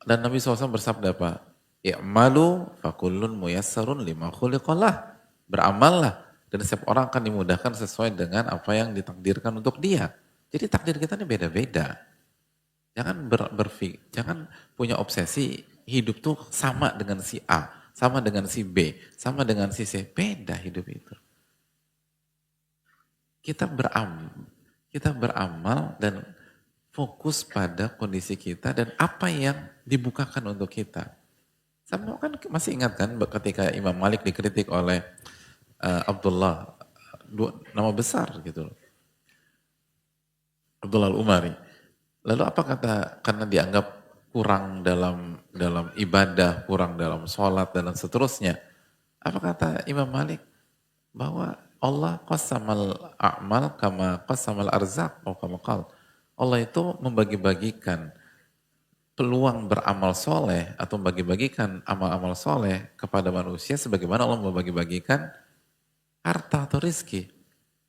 Dan Nabi SAW bersabda apa? I'malu fakullun muyassarun lima khuliqalah. Beramallah dan setiap orang akan dimudahkan sesuai dengan apa yang ditakdirkan untuk dia. Jadi takdir kita ini beda-beda. Jangan jangan punya obsesi hidup tuh sama dengan si A, sama dengan si B, sama dengan si C. Beda hidup itu. Kita beramal dan fokus pada kondisi kita dan apa yang dibukakan untuk kita. Sama kan masih ingat kan ketika Imam Malik dikritik oleh Abdullah, nama besar gitu loh. Abdullah Al-Umari. Lalu apa kata, karena dianggap kurang dalam ibadah, kurang dalam sholat dan seterusnya. Apa kata Imam Malik? Bahwa Allah qasamal a'mal kama qasamal arzak. Allah itu membagi-bagikan peluang beramal soleh atau membagi-bagikan amal-amal soleh kepada manusia sebagaimana Allah membagi-bagikan harta atau rizki.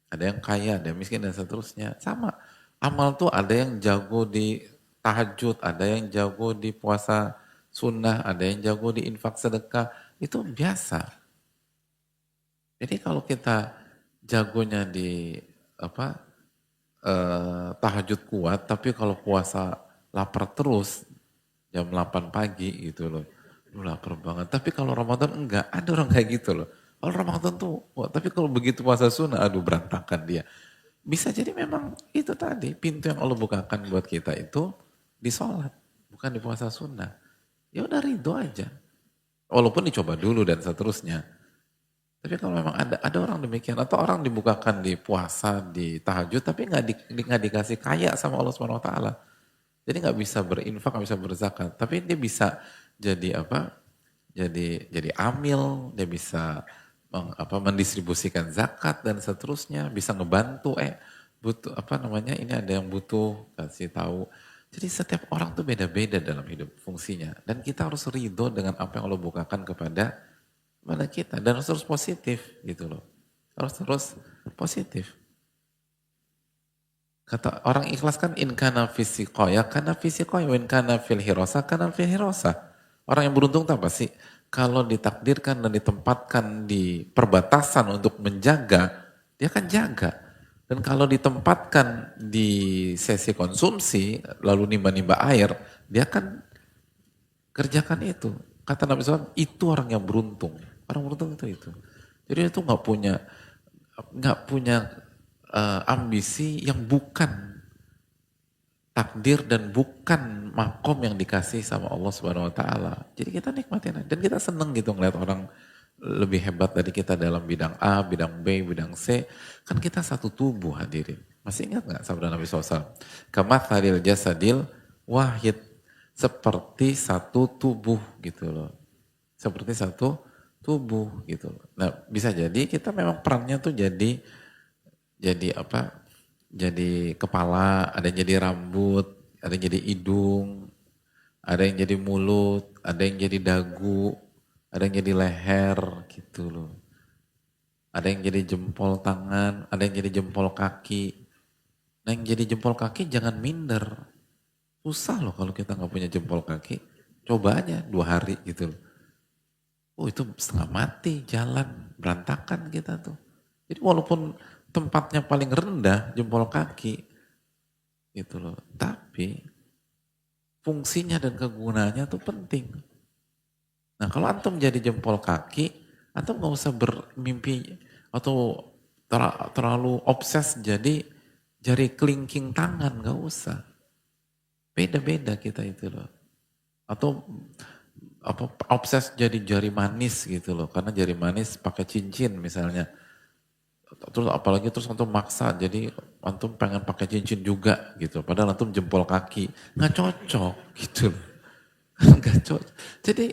Ada yang kaya, ada yang miskin dan seterusnya. Sama. Amal tuh ada yang jago di tahajud, ada yang jago di puasa sunnah, ada yang jago di infak sedekah. Itu biasa. Jadi kalau kita jagonya di tahajud kuat, tapi kalau puasa lapar terus, jam 8 pagi gitu loh. Lapar banget. Tapi kalau Ramadan enggak, ada orang kayak gitu loh. Kalau Ramadan tuh, tapi kalau begitu puasa sunnah, aduh berantakan dia. Bisa jadi memang itu tadi, pintu yang Allah bukakan buat kita itu di sholat, bukan di puasa sunnah. Ya udah ridho aja. Walaupun dicoba dulu dan seterusnya. Tapi kalau memang ada orang demikian, atau orang dibukakan di puasa, di tahajud, tapi nggak dikasih kaya sama Allah SWT. Jadi nggak bisa berinfak, nggak bisa berzakat. Tapi dia bisa jadi Jadi amil, dia bisa mendistribusikan zakat dan seterusnya, bisa ngebantu butuh ini ada yang butuh, kasih tahu. Jadi setiap orang tuh beda-beda dalam hidup fungsinya dan kita harus ridho dengan apa yang Allah bukakan kepada kita dan harus terus positif gitu loh. Harus terus positif. Kata orang ikhlas kan in kana fisikoya kana fisikoya wa in kana fil hirosa kana fil hirosa. Orang yang beruntung itu apa sih? Kalau ditakdirkan dan ditempatkan di perbatasan untuk menjaga, dia akan jaga. Dan kalau ditempatkan di sesi konsumsi, lalu nimba-nimba air, dia akan kerjakan itu. Kata Nabi SAW, itu orang yang beruntung. Orang beruntung itu. Jadi itu nggak punya ambisi yang bukan takdir dan bukan makom yang dikasih sama Allah Subhanahu wa taala. Jadi kita nikmatin dan kita seneng gitu ngeliat orang lebih hebat dari kita dalam bidang A, bidang B, bidang C. Kan kita satu tubuh hadirin. Masih ingat nggak sabda Nabi SAW? Kamathalil jasadil wahid. Seperti satu tubuh gitu loh. Seperti satu tubuh gitu loh. Nah bisa jadi kita memang perannya tuh jadi apa? Jadi kepala, ada yang jadi rambut, ada yang jadi hidung, ada yang jadi mulut, ada yang jadi dagu, ada yang jadi leher gitu loh. Ada yang jadi jempol tangan, ada yang jadi jempol kaki. Nah yang jadi jempol kaki jangan minder. Susah loh kalau kita nggak punya jempol kaki. Coba aja 2 hari gitu loh. Oh itu setengah mati jalan, berantakan kita tuh. Jadi walaupun tempatnya paling rendah jempol kaki gitu loh. Tapi fungsinya dan kegunaannya tuh penting. Nah kalau antum jadi jempol kaki, antum nggak usah bermimpi atau terlalu obses jadi jari kelingking tangan, nggak usah. Beda-beda kita itu loh. Atau apa obses jadi jari manis gitu loh. Karena jari manis pakai cincin misalnya. Terus apalagi terus antum maksa jadi antum pengen pakai cincin juga gitu. Padahal antum jempol kaki. Nggak cocok gitu loh. Nggak cocok. Jadi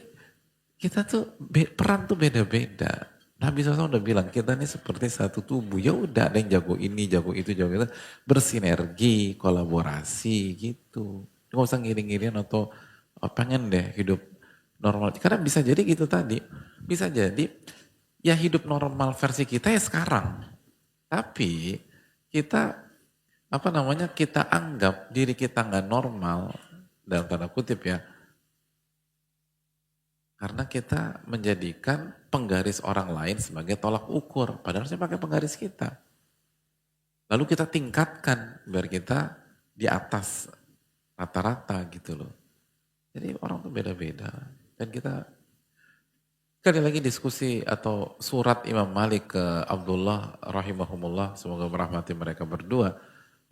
kita tuh peran tuh beda-beda. Nabi SAW udah bilang kita ini seperti satu tubuh. Ya udah ada yang jago ini, jago itu, jago itu. Bersinergi, kolaborasi gitu. Nggak usah ngiring-ngiring atau pengen deh hidup normal. Karena bisa jadi gitu tadi. Bisa jadi ya hidup normal versi kita ya sekarang. Tapi kita apa namanya kita anggap diri kita nggak normal dalam tanda kutip ya. Karena kita menjadikan penggaris orang lain sebagai tolak ukur. Padahal harusnya pakai penggaris kita. Lalu kita tingkatkan biar kita di atas rata-rata gitu loh. Jadi orang tuh beda-beda. Dan kita sekali lagi diskusi atau surat Imam Malik ke Abdullah rahimahumullah, semoga merahmati mereka berdua,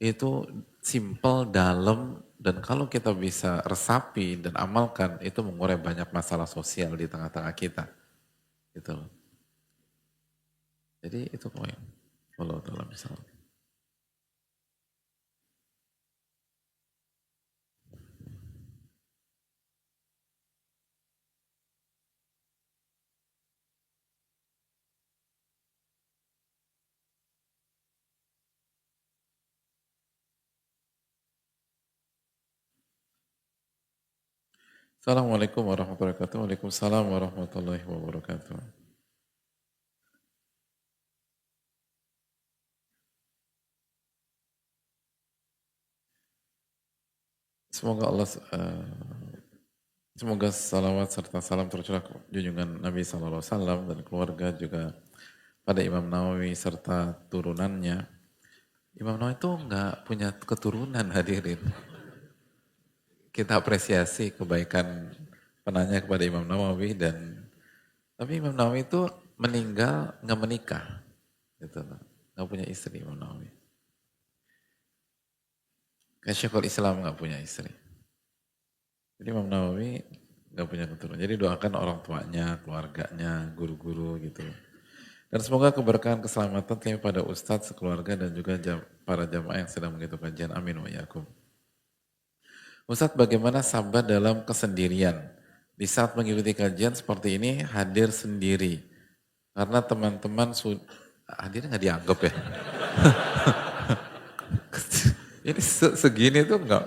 itu simple, dalam, dan kalau kita bisa resapi dan amalkan, itu mengurai banyak masalah sosial di tengah-tengah kita. Gitu loh. Jadi itu poin. Allah Ta'ala misalnya. Assalamualaikum warahmatullahi wabarakatuh. Waalaikumsalam warahmatullahi wabarakatuh. Semoga Allah, semoga salawat serta salam tercurah junjungan Nabi SAW dan keluarga juga pada Imam Nawawi serta turunannya. Imam Nawawi itu nggak punya keturunan hadirin. Kita apresiasi kebaikan penanya kepada Imam Nawawi tapi Imam Nawawi itu meninggal nggak menikah, gitu, nggak punya istri Imam Nawawi. Kayak Syekhul Islam nggak punya istri. Jadi Imam Nawawi nggak punya keturunan. Jadi doakan orang tuanya, keluarganya, guru-guru gitu. Dan semoga keberkahan keselamatan kami pada Ustadz sekeluarga dan juga para jamaah yang sedang mengikuti kajian. Amin wa yakum. Ustadz, bagaimana sabar dalam kesendirian? Di saat mengikuti kajian seperti ini hadir sendiri. Karena teman-teman hadir nggak dianggap ya? Ini segini tuh nggak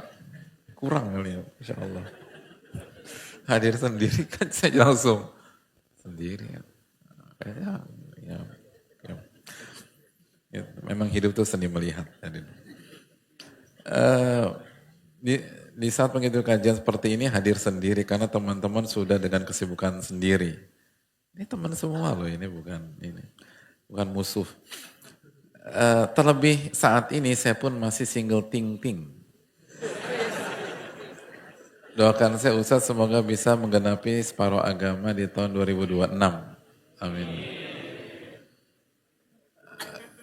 kurang kali ya, Insya Allah. Hadir sendiri kan saya langsung sendiri. Kayaknya ya, memang hidup tuh seni melihat. Di saat mengikuti kajian seperti ini hadir sendiri karena teman-teman sudah dengan kesibukan sendiri. Ini teman semua loh, ini bukan musuh. Terlebih saat ini saya pun masih single ting-ting. Doakan saya Ustaz semoga bisa menggenapi separuh agama di tahun 2026. Amin.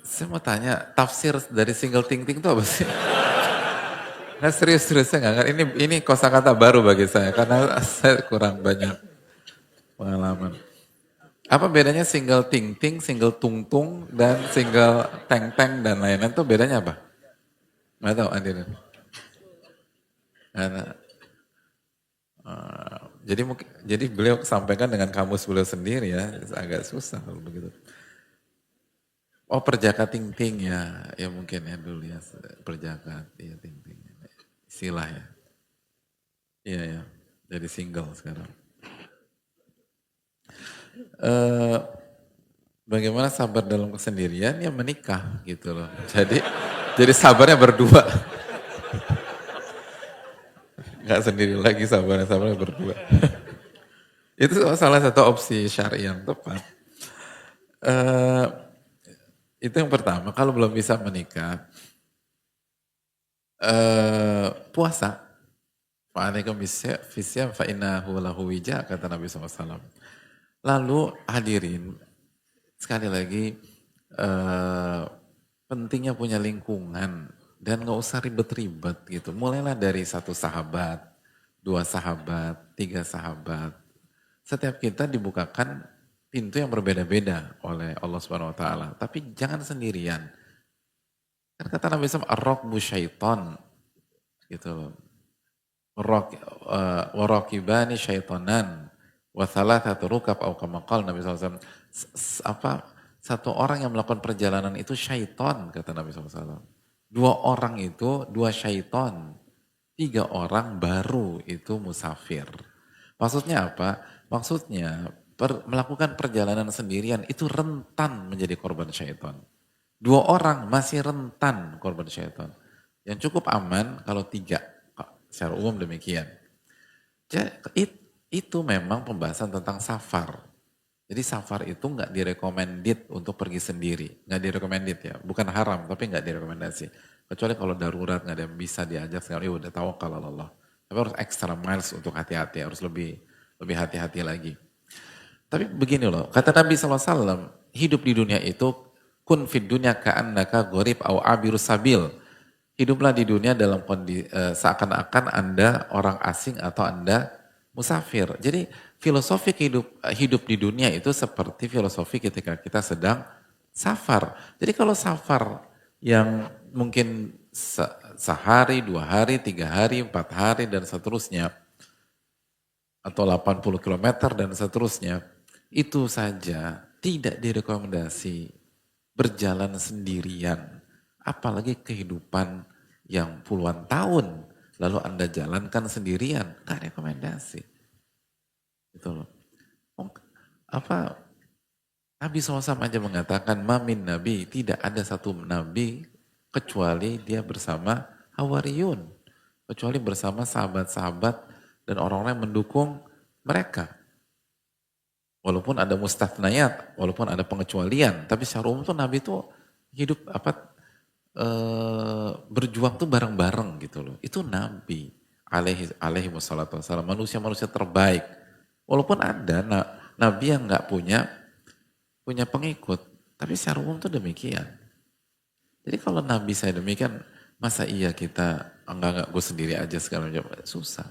Saya mau tanya, tafsir dari single ting-ting itu apa sih? Nah serius-serius saya nggak ngerti. Ini kosakata baru bagi saya karena saya kurang banyak pengalaman. Apa bedanya single ting-ting, single tung-tung, dan single teng-teng dan lain-lain itu bedanya apa? Nggak tahu Andin. Jadi beliau sampaikan dengan kamus beliau sendiri ya, agak susah kalau begitu. Oh perjaka ting-ting ya mungkin ya dulu ya perjaka ya ting-ting, istilah ya. Iya ya, jadi single sekarang. Bagaimana sabar dalam kesendirian ya menikah gitu loh. Jadi sabarnya berdua. Gak sendiri lagi sabarnya berdua. Itu salah satu opsi syar'i yang tepat. Itu yang pertama, kalau belum bisa menikah, puasa. Fa'alaikum bisyam fa'innahu lahu wija, kata Nabi SAW. Lalu hadirin, sekali lagi, pentingnya punya lingkungan, dan gak usah ribet-ribet gitu. Mulailah dari 1 sahabat, 2 sahabat, 3 sahabat. Setiap kita dibukakan pintu yang berbeda-beda oleh Allah Subhanahu wa taala, tapi jangan sendirian. Kan kata Nabi SAW, ar-raqbu syaiton gitu. Waraqibani syaitonan wa thalathatu rukab au kama qala Nabi SAW. Satu orang yang melakukan perjalanan itu syaiton, kata Nabi SAW. 2 orang itu 2 syaiton. 3 orang baru itu musafir. Maksudnya apa? Maksudnya melakukan perjalanan sendirian itu rentan menjadi korban syaitan. 2 orang masih rentan korban syaitan. Yang cukup aman kalau 3. Secara umum demikian. Jadi itu memang pembahasan tentang safar. Jadi safar itu nggak direkomendit untuk pergi sendiri. Nggak direkomendit ya. Bukan haram tapi nggak direkomendasi. Kecuali kalau darurat nggak ada yang bisa diajak sekali. Ya udah tawakal Allah. Tapi harus extra miles untuk hati-hati. Harus lebih hati-hati lagi. Tapi begini loh, kata Nabi SAW, hidup di dunia itu, kun fid dunya ka'annaka gharib au abirus sabil. Hiduplah di dunia dalam kondisi seakan-akan Anda orang asing atau Anda musafir. Jadi filosofi hidup di dunia itu seperti filosofi ketika kita sedang safar. Jadi kalau safar yang mungkin sehari, 2 hari, 3 hari, 4 hari dan seterusnya, atau 80 km dan seterusnya, itu saja tidak direkomendasi berjalan sendirian. Apalagi kehidupan yang puluhan tahun, lalu Anda jalankan sendirian, gak rekomendasi. Gitu loh. Nabi SAW aja mengatakan, mamin nabi, tidak ada satu nabi kecuali dia bersama hawariyun. Kecuali bersama sahabat-sahabat dan orang-orang yang mendukung mereka. Walaupun ada mustathnayat, walaupun ada pengecualian, tapi secara umum tuh Nabi tuh hidup berjuang tuh bareng-bareng gitu loh. Itu Nabi alaihi wassalatu wassalam, manusia-manusia terbaik. Walaupun ada Nabi yang nggak punya pengikut, tapi secara umum tuh demikian. Jadi kalau Nabi saya demikian, masa iya kita enggak gue sendiri aja segala macam, susah.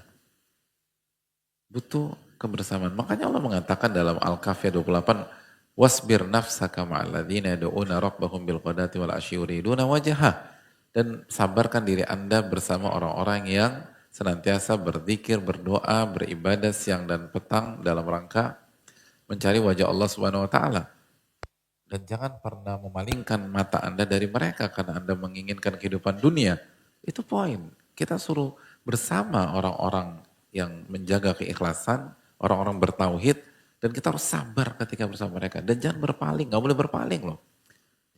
Butuh kebersamaan. Makanya Allah mengatakan dalam Al-Kahfi 28, wasbir nafsaka ma'alladzina yad'una rabbahum bil ghadati wal asyi yuriduna wajhah. Dan sabarkan diri Anda bersama orang-orang yang senantiasa berzikir, berdoa, beribadah siang dan petang dalam rangka mencari wajah Allah Subhanahu wa taala. Dan jangan pernah memalingkan mata Anda dari mereka karena Anda menginginkan kehidupan dunia. Itu poin. Kita suruh bersama orang-orang yang menjaga keikhlasan, orang-orang bertauhid, dan kita harus sabar ketika bersama mereka. Dan jangan berpaling, gak boleh berpaling loh.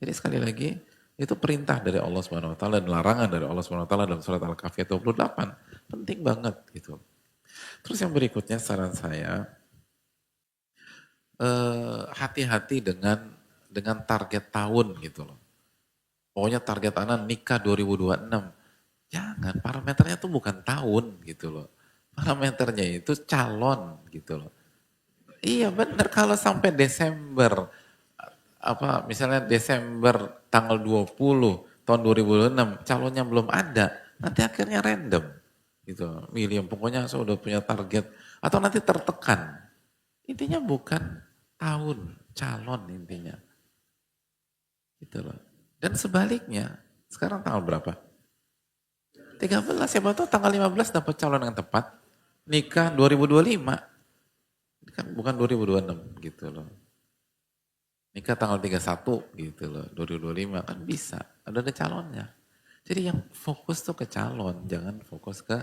Jadi sekali lagi, itu perintah dari Allah SWT dan larangan dari Allah SWT dalam surat Al-Kahfi 28. Penting banget gitu. Terus yang berikutnya saran saya, hati-hati dengan target tahun gitu loh. Pokoknya target anak nikah 2026. Jangan, parameternya tuh bukan tahun gitu loh. Parameternya itu calon gitu loh. Iya benar, kalau sampai Desember, misalnya Desember tanggal 20 tahun 2006, calonnya belum ada, Nanti akhirnya random gitu. Milih yang pokoknya saya udah punya target atau nanti tertekan. Intinya bukan tahun calon intinya. Gitu loh. Dan sebaliknya, sekarang tanggal berapa? 13, siapa tahu tanggal 15 dapat calon yang tepat. Nikah 2025. Kan bukan 2026 gitu loh. Nikah tanggal 31 gitu loh, 2025 kan bisa, ada calonnya. Jadi yang fokus tuh ke calon, jangan fokus ke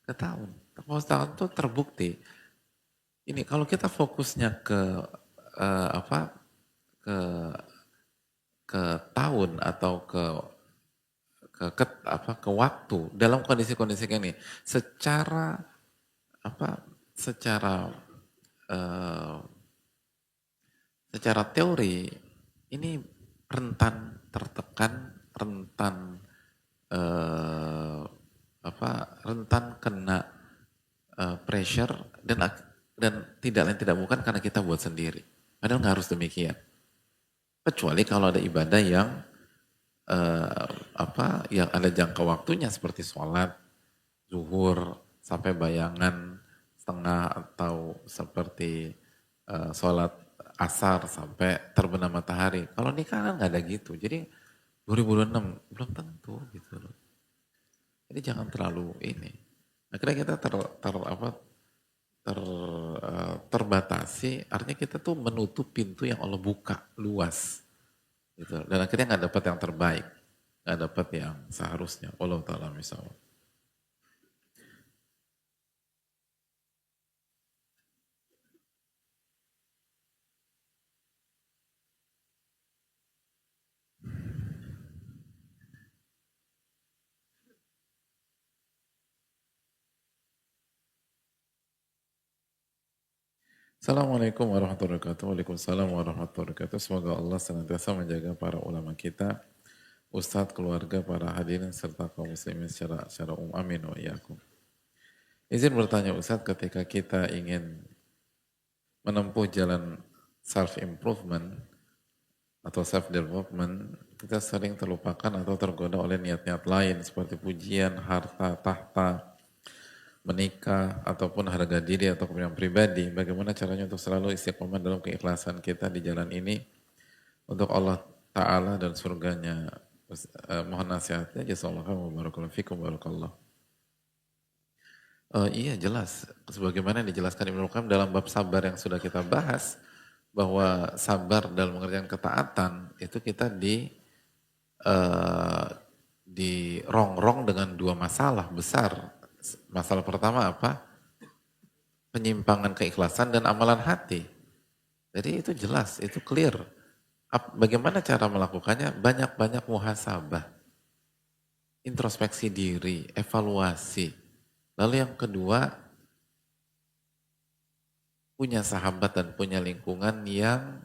tahun. Fokus tahun tuh terbukti. Ini kalau kita fokusnya ke apa ke ke tahun atau ke waktu dalam kondisi-kondisi kayak ini, secara apa secara eh, secara teori ini rentan tertekan, rentan eh, rentan kena pressure dan tidak lain tidak bukan karena kita buat sendiri. Padahal nggak harus demikian. Kecuali kalau ada ibadah yang yang ada jangka waktunya seperti sholat, zuhur sampai bayangan setengah atau seperti sholat asar sampai terbenam matahari. Kalau nikah kan nggak ada gitu. Jadi 2026 belum tentu gitu loh. Jadi jangan terlalu ini. Akhirnya kita terbatasi. Artinya kita tuh menutup pintu yang Allah buka luas. Gitu. Dan akhirnya nggak dapat yang terbaik, nggak dapat yang seharusnya. Allah taala misalnya. Assalamualaikum warahmatullahi wabarakatuh. Waalaikumsalam warahmatullahi wabarakatuh. Semoga Allah senantiasa menjaga para ulama kita, ustadz, keluarga, para hadirin, serta kaum muslimin secara umum. Amin wa iyyakum. Izin bertanya Ustadz, ketika kita ingin menempuh jalan self-improvement atau self-development, kita sering terlupakan atau tergoda oleh niat-niat lain seperti pujian, harta, tahta, menikah, ataupun harga diri atau kepentingan pribadi. Bagaimana caranya untuk selalu istiqomah dalam keikhlasan kita di jalan ini untuk Allah Ta'ala dan surganya. Mohon nasihatnya. Jazakallahu barakallahu fikum barakallahu. Iya jelas, sebagaimana dijelaskan Ibnu Qayyim dalam bab sabar yang sudah kita bahas, bahwa sabar dalam mengerjakan ketaatan itu kita dirongrong dengan dua masalah besar. Masalah pertama apa? Penyimpangan keikhlasan dan amalan hati. Jadi itu jelas, itu clear. Bagaimana cara melakukannya? Banyak-banyak muhasabah, introspeksi diri, evaluasi. Lalu yang kedua, punya sahabat dan punya lingkungan yang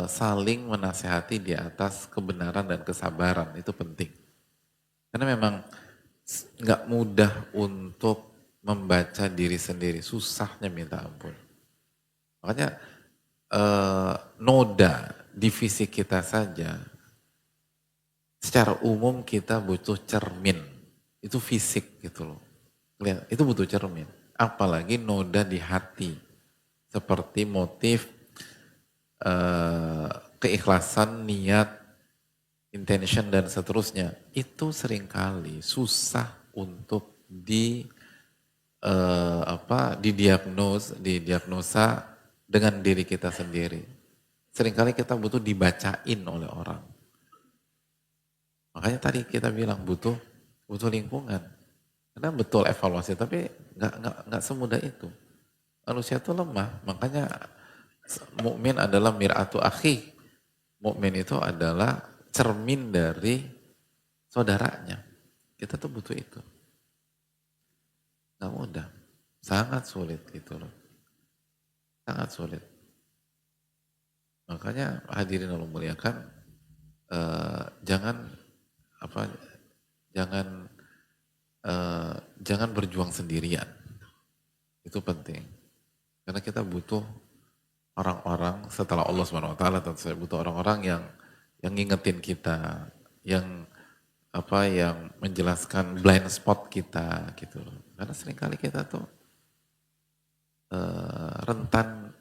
saling menasehati di atas kebenaran dan kesabaran. Itu penting. Karena memang nggak mudah untuk membaca diri sendiri, susahnya minta ampun. Makanya noda di fisik kita saja, secara umum kita butuh cermin, itu fisik gitu loh. Lihat, itu butuh cermin. Apalagi noda di hati, seperti motif, keikhlasan, niat, intention dan seterusnya, itu seringkali susah untuk didiagnosa dengan diri kita sendiri. Seringkali kita butuh dibacain oleh orang. Makanya tadi kita bilang butuh lingkungan. Karena betul evaluasi, tapi nggak semudah itu. Manusia itu lemah, makanya mukmin adalah mir'atu akhi. Mukmin itu adalah cermin dari saudaranya. Kita tuh butuh itu. Gak mudah. Sangat sulit gitu loh. Sangat sulit. Makanya hadirin Allah muliakan, jangan berjuang sendirian. Itu penting. Karena kita butuh orang-orang setelah Allah Subhanahu wa taala, tentu saja butuh orang-orang yang ngingetin kita, yang apa yang menjelaskan blind spot kita gitu loh. Karena seringkali kita tuh rentan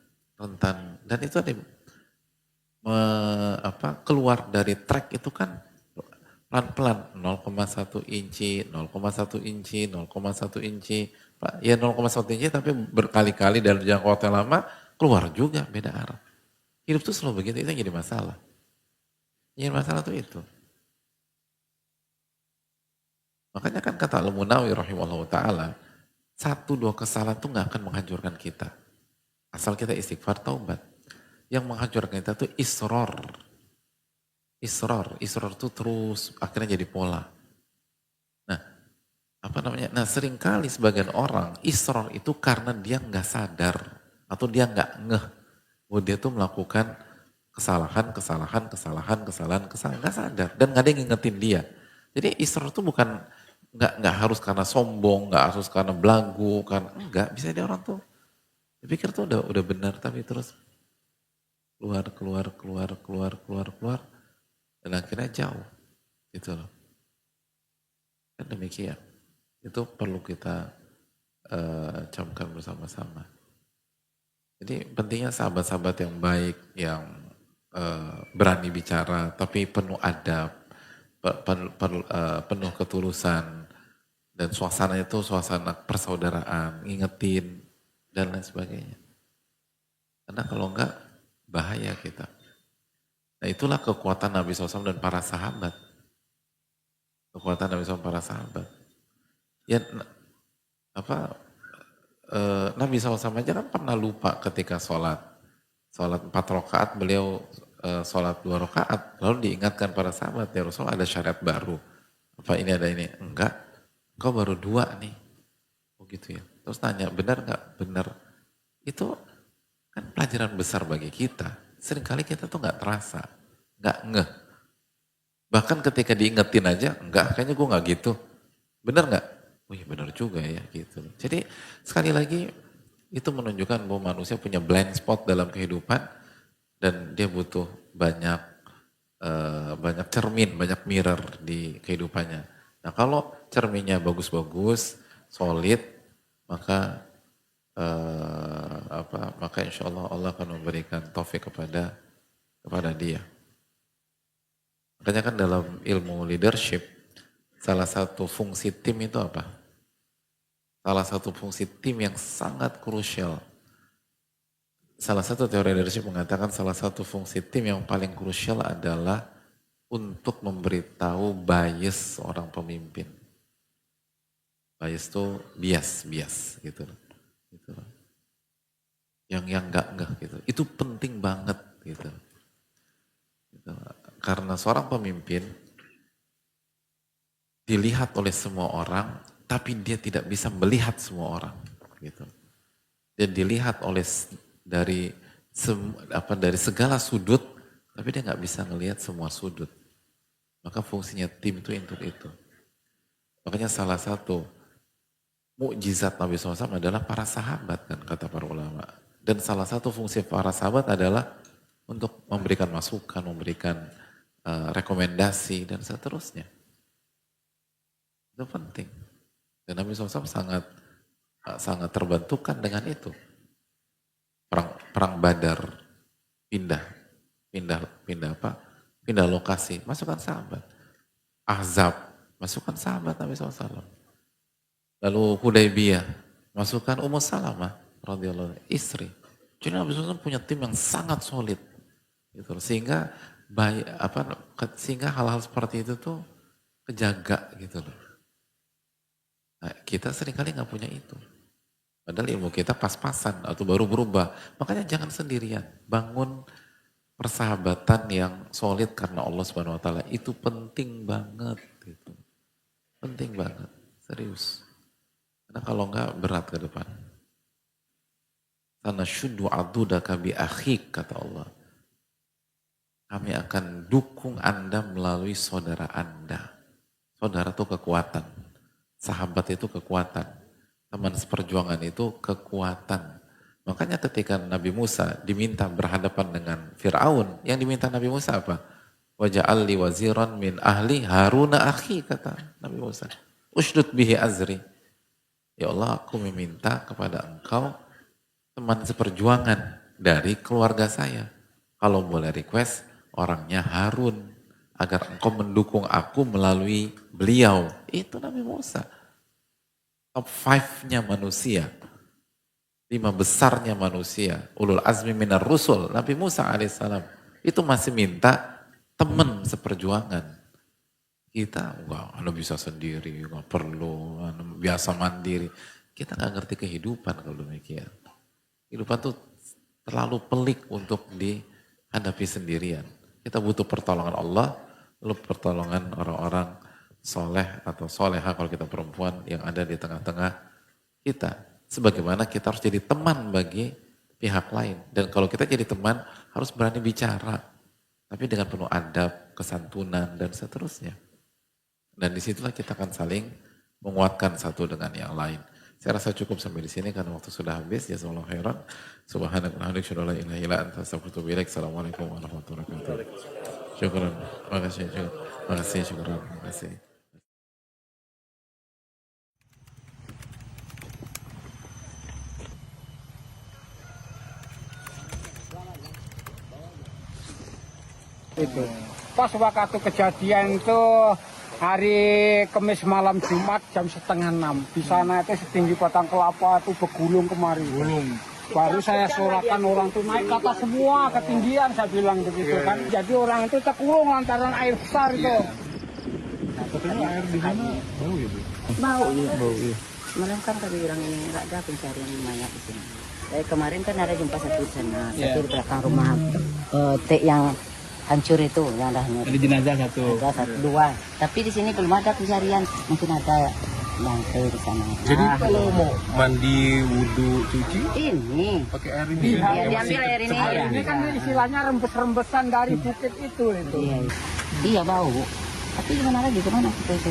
dan itu ada keluar dari track itu kan pelan-pelan 0,1 inci, 0,1 inci, 0,1 inci, ya 0,1 inci tapi berkali-kali dalam jangka waktu yang lama keluar juga beda arah. Hidup tuh selalu begitu, itu yang jadi masalah. Yang masalah tuh itu. Makanya kan kata Al-Munawi rahimahullah ta'ala, 1-2 kesalahan tuh gak akan menghancurkan kita. Asal kita istighfar taubat. Yang menghancurkan kita tuh isror. Isror tuh terus akhirnya jadi pola. Nah, Nah seringkali sebagian orang isror itu karena dia gak sadar atau dia gak ngeh bahwa dia tuh melakukan kesalahan, gak sadar dan gak ada yang ngingetin dia. Jadi isror tuh bukan nggak harus karena sombong, nggak harus karena belagu, kan enggak, bisa dia orang tuh dipikir tuh udah benar tapi terus keluar dan akhirnya jauh gitu loh. Kan demikian. Itu perlu kita camkan bersama-sama. Jadi pentingnya sahabat-sahabat yang baik, yang berani bicara tapi penuh adab, penuh ketulusan, dan suasananya itu suasana persaudaraan, ngingetin, dan lain sebagainya. Karena kalau enggak, bahaya kita. Nah itulah kekuatan Nabi SAW dan para sahabat. Kekuatan Nabi SAW dan para sahabat. Ya, Nabi SAW aja kan pernah lupa ketika sholat. Sholat 4 rakaat, beliau sholat 2 rakaat. Lalu diingatkan para sahabat, ya Rasulullah ada syariat baru. Apa ini ada ini? Enggak. Kau baru 2 nih. Oh gitu ya. Terus tanya, benar nggak? Benar. Itu kan pelajaran besar bagi kita. Seringkali kita tuh nggak terasa. Nggak ngeh. Bahkan ketika diingetin aja, enggak, kayaknya gue nggak gitu. Benar nggak? Oh iya benar juga ya gitu. Jadi sekali lagi itu menunjukkan bahwa manusia punya blind spot dalam kehidupan dan dia butuh banyak cermin, banyak mirror di kehidupannya. Nah kalau cerminnya bagus-bagus, solid, maka maka insya Allah akan memberikan taufik kepada dia. Makanya kan dalam ilmu leadership, salah satu fungsi tim itu apa? Salah satu fungsi tim yang sangat krusial. Salah satu teori leadership mengatakan salah satu fungsi tim yang paling krusial adalah untuk memberitahu bias seorang pemimpin. Bias itu bias gitu. Yang enggak gitu. Itu penting banget gitu. Karena seorang pemimpin dilihat oleh semua orang, tapi dia tidak bisa melihat semua orang gitu. Dia dilihat oleh dari segala sudut, tapi dia nggak bisa ngelihat semua sudut. Maka fungsinya tim itu untuk itu. Makanya salah satu mukjizat Nabi SAW adalah para sahabat kan kata para ulama. Dan salah satu fungsi para sahabat adalah untuk memberikan masukan, memberikan rekomendasi dan seterusnya. Itu penting. Dan Nabi SAW sangat terbantukan dengan itu. Perang Badar pindah lokasi, masukkan sahabat. Ahzab, masukkan sahabat Nabi SAW. Lalu Hudaybiyah, masukkan Ummu Salamah radhiyallahu istri. Jadi Nabi SAW punya tim yang sangat solid. Gitu. Sehingga hal-hal seperti itu tuh kejaga gitu loh. Nah, kita seringkali nggak punya itu. Padahal ilmu kita pas-pasan atau baru berubah. Makanya jangan sendirian. Bangun persahabatan yang solid karena Allah Subhanahu Wa Taala itu penting banget. Gitu. Penting banget, serius. Karena kalau nggak berat ke depan. Sana syuddu adudaka bi akhik kata Allah. Kami akan dukung Anda melalui saudara Anda. Saudara itu kekuatan. Sahabat itu kekuatan. Teman seperjuangan itu kekuatan. Makanya ketika Nabi Musa diminta berhadapan dengan Fir'aun, yang diminta Nabi Musa apa? Waja'al li waziran min ahli Haruna akhi, kata Nabi Musa. Ushdud bihi azri. Ya Allah, aku meminta kepada engkau teman seperjuangan dari keluarga saya. Kalau boleh request, orangnya Harun. Agar engkau mendukung aku melalui beliau. Itu Nabi Musa. Top 5-nya manusia. 5 besarnya manusia. Ulul azmi minar rusul. Nabi Musa alaihissalam. Itu masih minta teman seperjuangan. Kita enggak, anda bisa sendiri, enggak perlu, anda biasa mandiri. Kita enggak ngerti kehidupan kalau demikian. Kehidupan tuh terlalu pelik untuk dihadapi sendirian. Kita butuh pertolongan Allah, lalu pertolongan orang-orang soleh atau soleha kalau kita perempuan yang ada di tengah-tengah kita. Sebagaimana kita harus jadi teman bagi pihak lain. Dan kalau kita jadi teman harus berani bicara. Tapi dengan penuh adab, kesantunan, dan seterusnya. Dan disitulah kita akan saling menguatkan satu dengan yang lain. Saya rasa cukup sampai di sini karena waktu sudah habis. Jazakallahu khairan. Subhanaka wa bihamdika, la ilaha illa anta, astaghfiruka wa atubu ilaik. Assalamualaikum warahmatullahi wabarakatuh. Syukran. Makasih. Makasih. Syukran. Makasih. Itu pas waktu kejadian itu hari Kamis malam Jumat jam 5:30 di sana itu setinggi batang kelapa itu bergulung kemari. Baru saya sorakan orang itu naik ke atas semua ketinggian, saya bilang begitu kan. Jadi orang itu terkurung lantaran air besar itu. Katanya air di sana bau ya Bu? Bau ya. Malam kan kami bilang ini nggak ada pencarian mayat di sini. Kemarin kan ada jumpa satu di sana, satu di belakang rumah T yang hancur itu, yang ada jenazah satu. Ada 1, 2. Tapi di sini belum ada pencarian, mungkin ada yang T di sana. Jadi kalau mau mandi, wudhu, cuci Ini pakai air ini. ya, diambil air ini. Ini kan istilahnya rembes-rembesan dari bukit itu. Iya, iya bau. Tapi gimana lagi, kemana kita itu?